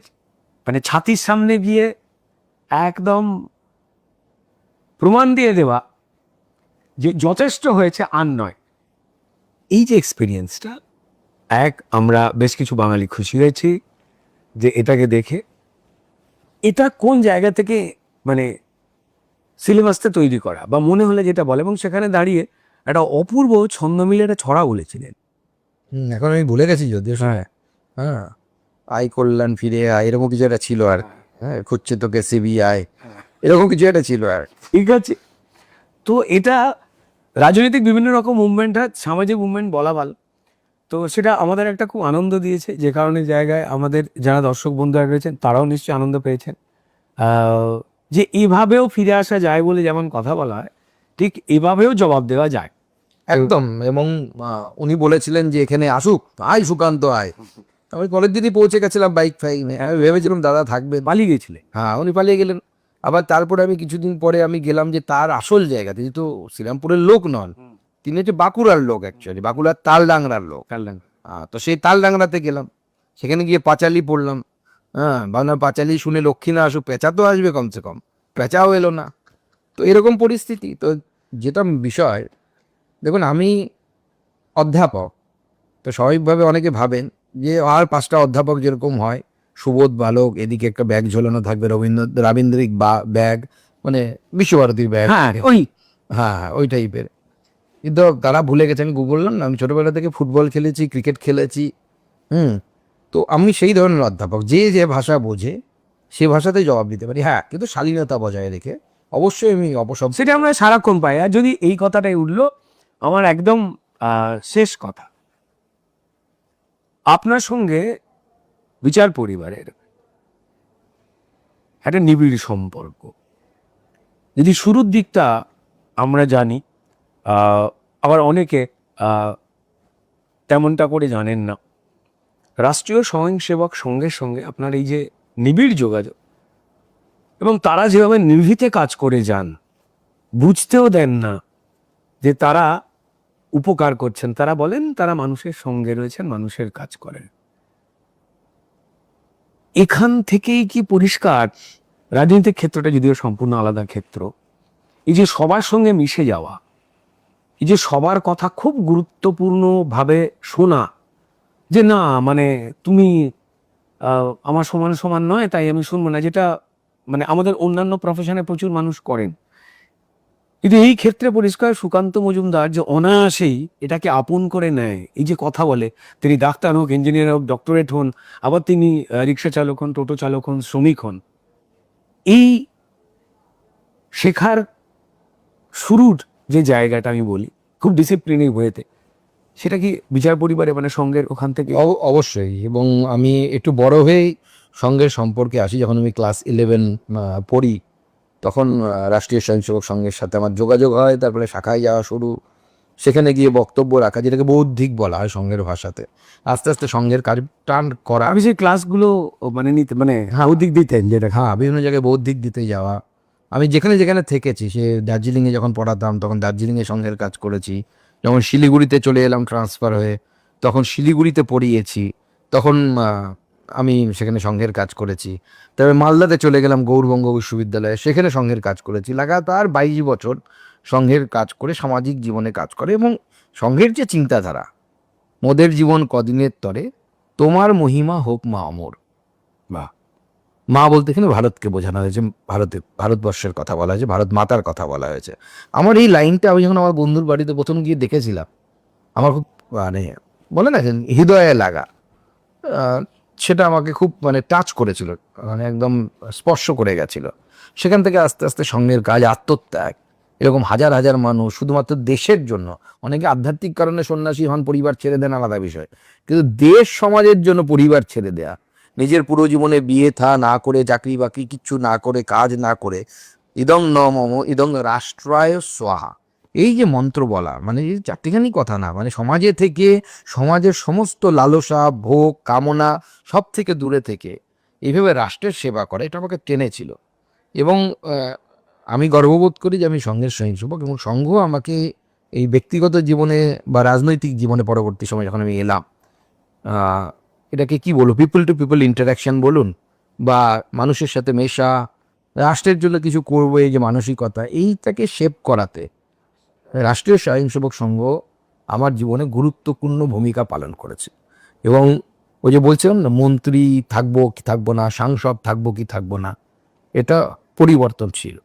মানে ছাতির সামনে গিয়ে একদম প্রমাণ দিয়ে দেওয়া যে যথেষ্ট হয়েছে আর নয়, এই যে এক্সপিরিয়েন্সটা, আমরা বেশ কিছু বাঙালি খুশি হয়েছি যে এটাকে দেখে। এটা কোন জায়গা থেকে মানে সিলেবাসটা তৈরি করা বা মনে হলে যেটা বলে, এবং সেখানে দাঁড়িয়ে একটা অপূর্ব ছন্দ মিলে একটা ছড়া বলেছিলেন। এখন আমি ভুলে গেছি যদিও। হ্যাঁ, হ্যাঁ, আয় কল্যাণ ফিরে আয়, এরকম কিছু একটা ছিল আর। হ্যাঁ, খুঁজছে তোকে সিবিআই, এরকম কিছু একটা ছিল আর। ঠিক আছে। তো এটা রাজনৈতিক বিভিন্ন রকম মুভমেন্ট হয়, সামাজিক মুভমেন্ট বলা ভালো। তো সেটা আমাদের একটা খুব আনন্দ দিয়েছে, যে কারণে জায়গায় আমাদের যারা দর্শক বন্ধুরা রয়েছেন তারাও নিশ্চয়ই আনন্দ পেয়েছেন। যে এভাবেও ফিরে আসা যায় বলে যেমন কথা বলা হয়, ঠিক এভাবেও জবাব দেওয়া যায়। একদম। এবং উনি বলেছিলেন যে এখানে আসুক, আয় সুকান্ত আয়। আমি পরের দিনই পৌঁছে গেছিলাম বাইক ফাইক নিয়ে। আমি ভেবেছিলাম দাদা থাকবেন। পালিয়ে গেছিলেন। হ্যাঁ, উনি পালিয়ে গেলেন। আবার তারপরে আমি কিছুদিন পরে আমি গেলাম যে তার আসল জায়গা, তিনি তো শ্রীরামপুরের লোক নন, তিনি হচ্ছে বাঁকুড়ার লোক, অ্যাকচুয়ালি বাঁকুড়ার তালডাংরার লোক। তো সেই তালডাংরাতে গেলাম, সেখানে গিয়ে পাঁচালি পড়লাম। হ্যাঁ, ভাবলাম পাঁচালি শুনে লক্ষ্মী না আসুক, পেঁচা তো আসবে কমসে কম, পেঁচাও এলো না। তো এরকম পরিস্থিতি। তো যেটা বিষয়, দেখুন আমি অধ্যাপক, তো স্বাভাবিকভাবে অনেকে ভাবেন যে আর 5টা অধ্যাপক যেরকম হয়, সুবোধ বালক, এদিকে একটা ব্যাগ ঝোলানো থাকবে, রাবীন্দ্রিক ব্যাগ, মানে বিশ্বভারতীর ব্যাগ। হ্যাঁ, হ্যাঁ, ওই টাইপের। কিন্তু তারা ভুলে গেছে, আমি বললাম না, আমি ছোটবেলা থেকে ফুটবল খেলেছি, ক্রিকেট খেলেছি। তো আমি সেই ধরনের অধ্যাপক, যে যে ভাষা বোঝে সে ভাষাতেই জবাব দিতে পারি। হ্যাঁ, কিন্তু শালীনতা বজায় রেখে অবশ্যই আমি অপশব্দ। সেটা আমরা সারাক্ষণ পাই। আর যদি এই কথাটাই উঠলো, আমার একদম শেষ কথা, আপনার সঙ্গে বিচার পরিবারের একটা নিবিড় সম্পর্ক, যদি শুরুর দিকটা আমরা জানি, আবার অনেকে তেমনটা করে জানেন না। রাষ্ট্রীয় স্বয়ংসেবক সঙ্গে সঙ্গে আপনার এই যে নিবিড় যোগাযোগ, এবং তারা যেভাবে নিভৃতে কাজ করে যান, বুঝতেও দেন না যে তারা উপকার করছেন, তারা বলেন তারা মানুষের সঙ্গে রয়েছেন, মানুষের কাজ করেন। এখান থেকেই কি পরিষ্কার, রাজনৈতিক ক্ষেত্রটা যদিও সম্পূর্ণ আলাদা ক্ষেত্র, এই যে সবার সঙ্গে মিশে যাওয়া, এই যে সবার কথা খুব গুরুত্বপূর্ণভাবে শোনা, যে না মানে তুমি আমার সমান সমান নয় তাই আমি শুনবো না, যেটা মানে আমাদের অন্যান্য প্রফেশনে প্রচুর মানুষ করেন। কিন্তু এই ক্ষেত্রে পরিষ্কার সুকান্ত মজুমদার যে অনায়াসেই এটাকে আপন করে নেয়, এই যে কথা বলে, তিনি ডাক্তার হোক, ইঞ্জিনিয়ার হোক, ডক্টরেট হন, আবার তিনি রিক্সা চালক হন, টোটো চালক হন, শ্রমিক হন, এই শেখার শুরুর যে জায়গাটা আমি বলি খুব ডিসিপ্লিনিং ওয়েতে, সেটা কি বিচার পরিবারে মানে সঙ্গের ওখান থেকে? অবশ্যই। এবং আমি একটু বড় হয়েই সঙ্ঘের সম্পর্কে আসি। যখন আমি ক্লাস 11 পড়ি, তখন রাষ্ট্রীয় স্বয়ংসেবক সংঘের সাথে আমার যোগাযোগ হয়। তারপরে শাখায় যাওয়া শুরু, সেখানে গিয়ে বক্তব্য রাখা, যেটাকে বৌদ্ধিক বলা হয় সংঘের ভাষাতে। আস্তে আস্তে সংঘের কাজ টান করা। আমি সেই ক্লাসগুলো মানে নিতে মানে বৌদ্ধিক দিতেন যেটা। হ্যাঁ, বিভিন্ন জায়গায় বৌদ্ধিক দিতে যাওয়া। আমি যেখানে যেখানে থেকেছি, সে দার্জিলিংয়ে যখন পড়াতাম তখন দার্জিলিংয়ে সংঘের কাজ করেছি। যখন শিলিগুড়িতে চলে এলাম ট্রান্সফার হয়ে, তখন শিলিগুড়িতে পড়িয়েছি। তখন আমি সেখানে সংঘের কাজ করেছি। তবে মালদাতে চলে গেলাম গৌরবঙ্গ বিশ্ববিদ্যালয়ে, সেখানে সংঘের কাজ করেছি। লাগাতার 22 বছর সংঘের কাজ করে সামাজিক জীবনে কাজ করে। এবং সংঘের যে চিন্তাধারা, মোদের জীবন কদিনের তরে, তোমার মহিমা হোক মা অমর। বাহ, মা বলতে এখানে ভারতকে বোঝানো হয়েছে, ভারতবর্ষের কথা বলা হয়েছে, ভারত মাতার কথা বলা হয়েছে। আমার এই লাইনটা আমি যখন আমার বন্ধুর বাড়িতে প্রথম গিয়ে দেখেছিলাম, আমার খুব মানে বলে না যে হৃদয়ে লাগা, আহ, সেটা আমাকে খুব মানে টাচ করেছিল, মানে একদম স্পর্শ করে গেছিল। সেখান থেকে আস্তে আস্তে সঙ্গের কাজ, আত্মত্যাগ, এরকম হাজার হাজার মানুষ শুধুমাত্র দেশের জন্য, অনেকে আধ্যাত্মিক কারণে সন্ন্যাসী হন, পরিবার ছেড়ে দেন, আলাদা বিষয়, কিন্তু দেশ সমাজের জন্য পরিবার ছেড়ে দেয়া, নিজের পুরো জীবনে বিয়ে থা না করে, চাকরি বাকরি কিচ্ছু না করে, কাজ না করে, ইদং ন মম ইদং রাষ্ট্রায় স্বাহা, এই যে মন্ত্র বলা, মানে এই চারটিখানি কথা না, মানে সমাজে থেকে, সমাজের সমস্ত লালসা, ভোগ, কামনা সব থেকে দূরে থেকে এইভাবে রাষ্ট্রের সেবা করে, এটা আমাকে টেনেছিল। এবং আমি গর্ববোধ করি যে আমি সংঘের স্বয়ংসেবক, এবং সংঘ আমাকে এই ব্যক্তিগত জীবনে বা রাজনৈতিক জীবনে পরবর্তী সময় যখন আমি এলাম, এটাকে কি বলবো, পিপল টু পিপল ইন্টারাকশন বলুন, বা মানুষের সাথে মেশা, রাষ্ট্রের জন্য কিছু করবো, এই যে মানসিকতা, এইটাকে শেপ করাতে রাষ্ট্রীয় স্বয়ংসেবক সংঘ আমার জীবনে গুরুত্বপূর্ণ ভূমিকা পালন করেছে। এবং ওই যে বলছিলাম না, মন্ত্রী থাকবো কি থাকবো না, সাংসদ থাকবো কি থাকবো না, এটা পরিবর্তনশীল,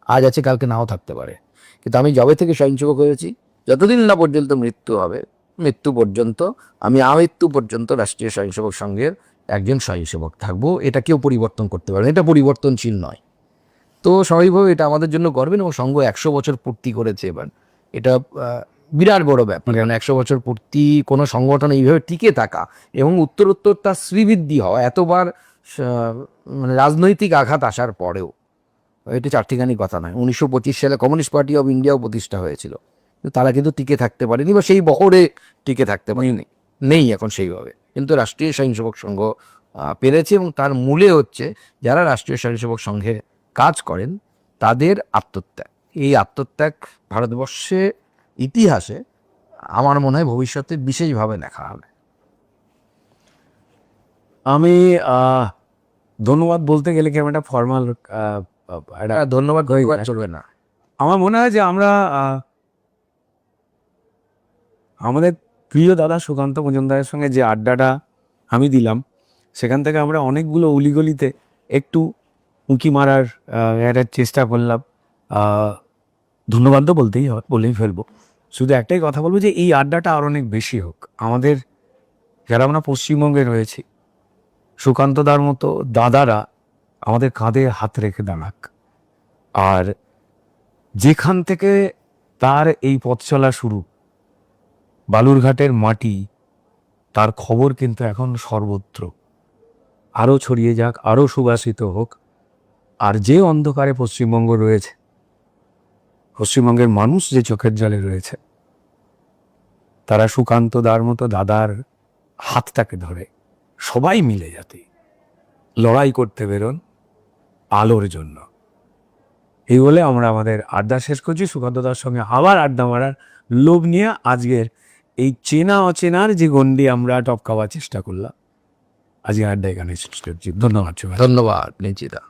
আজ আছে কালকে নাও থাকতে পারে। কিন্তু আমি যবে থেকে স্বয়ংসেবক হয়েছি, যতদিন না পর্যন্ত মৃত্যু হবে, মৃত্যু পর্যন্ত, আমি আমৃত্যু পর্যন্ত রাষ্ট্রীয় স্বয়ংসেবক সংঘের একজন স্বয়ংসেবক থাকবো। এটা কেউ পরিবর্তন করতে পারে না, এটা পরিবর্তনশীল নয়। তো স্বাভাবিকভাবে এটা আমাদের জন্য গর্বের, এবং সংঘ 100 বছর পূর্তি করেছে এবার। এটা বিরাট বড় ব্যাপার, কারণ 100 বছর পূর্তি কোনো সংগঠন এইভাবে টিকে থাকা এবং উত্তরোত্তর তার শ্রীবৃদ্ধি হওয়া, এতবার মানে রাজনৈতিক আঘাত আসার পরেও, এটা চারটিখানি কথা নয়। 1925 সালে কমিউনিস্ট পার্টি অফ ইন্ডিয়াও প্রতিষ্ঠা হয়েছিল, কিন্তু তারা কিন্তু টিকে থাকতে পারেনি, বা সেই বহরে টিকে থাকতে পারেনি, নেই এখন সেইভাবে। কিন্তু রাষ্ট্রীয় স্বয়ংসেবক সংঘ পেরেছে, এবং তার মূলে হচ্ছে যারা রাষ্ট্রীয় স্বয়ংসেবক সংঘে কাজ করেন তাদের আত্মত্যাগ। এই আত্মত্যাগ ভারতবর্ষে ইতিহাসে আমার মনে হয় ভবিষ্যতে বিশেষভাবে লেখা হবে। আমি ধন্যবাদ বলতে গেলে কি আমি একটা ফর্মাল ধন্যবাদ হয়ে করা যায়। চলবে না। আমার মনে হয় যে আমরা আমাদের প্রিয় দাদা সুকান্ত মজুমদারের সঙ্গে যে আড্ডাটা আমি দিলাম, সেখান থেকে আমরা অনেকগুলো উলিগলিতে একটু উঁকি মারার একটা চেষ্টা করলাম। ধন্যবাদ তো বলেই ফেলবো। শুধু একটাই কথা বলবো যে এই আড্ডাটা আর অনেক বেশি হোক। আমাদের যারা আমরা পশ্চিমবঙ্গে রয়েছি, সুকান্তদার মতো দাদারা আমাদের কাঁধে হাত রেখে দাঁড়াক। আর যেখান থেকে তার এই পথ চলা শুরু, বালুরঘাটের মাটি, তার খবর কিন্তু এখন সর্বত্র, আরও ছড়িয়ে যাক, আরও সুবাসিত হোক। আর যে অন্ধকারে পশ্চিমবঙ্গ রয়েছে, পশ্চিমবঙ্গের মানুষ যে চোখের জলে রয়েছে, তারা সুকান্তদার মতো দাদার হাতটাকে ধরে সবাই মিলে যাতে লড়াই করতে বেরোন আলোর জন্য। এই বলে আমরা আমাদের আড্ডা শেষ করছি। সুকান্তদার সঙ্গে আবার আড্ডা মারার লোভ নিয়ে আজকের এই চেনা অচেনার যে গণ্ডি আমরা টপকাবার চেষ্টা করলাম, আজকে আড্ডা এখানে শেষ করছি। ধন্যবাদ। ধন্যবাদ নিচিতা।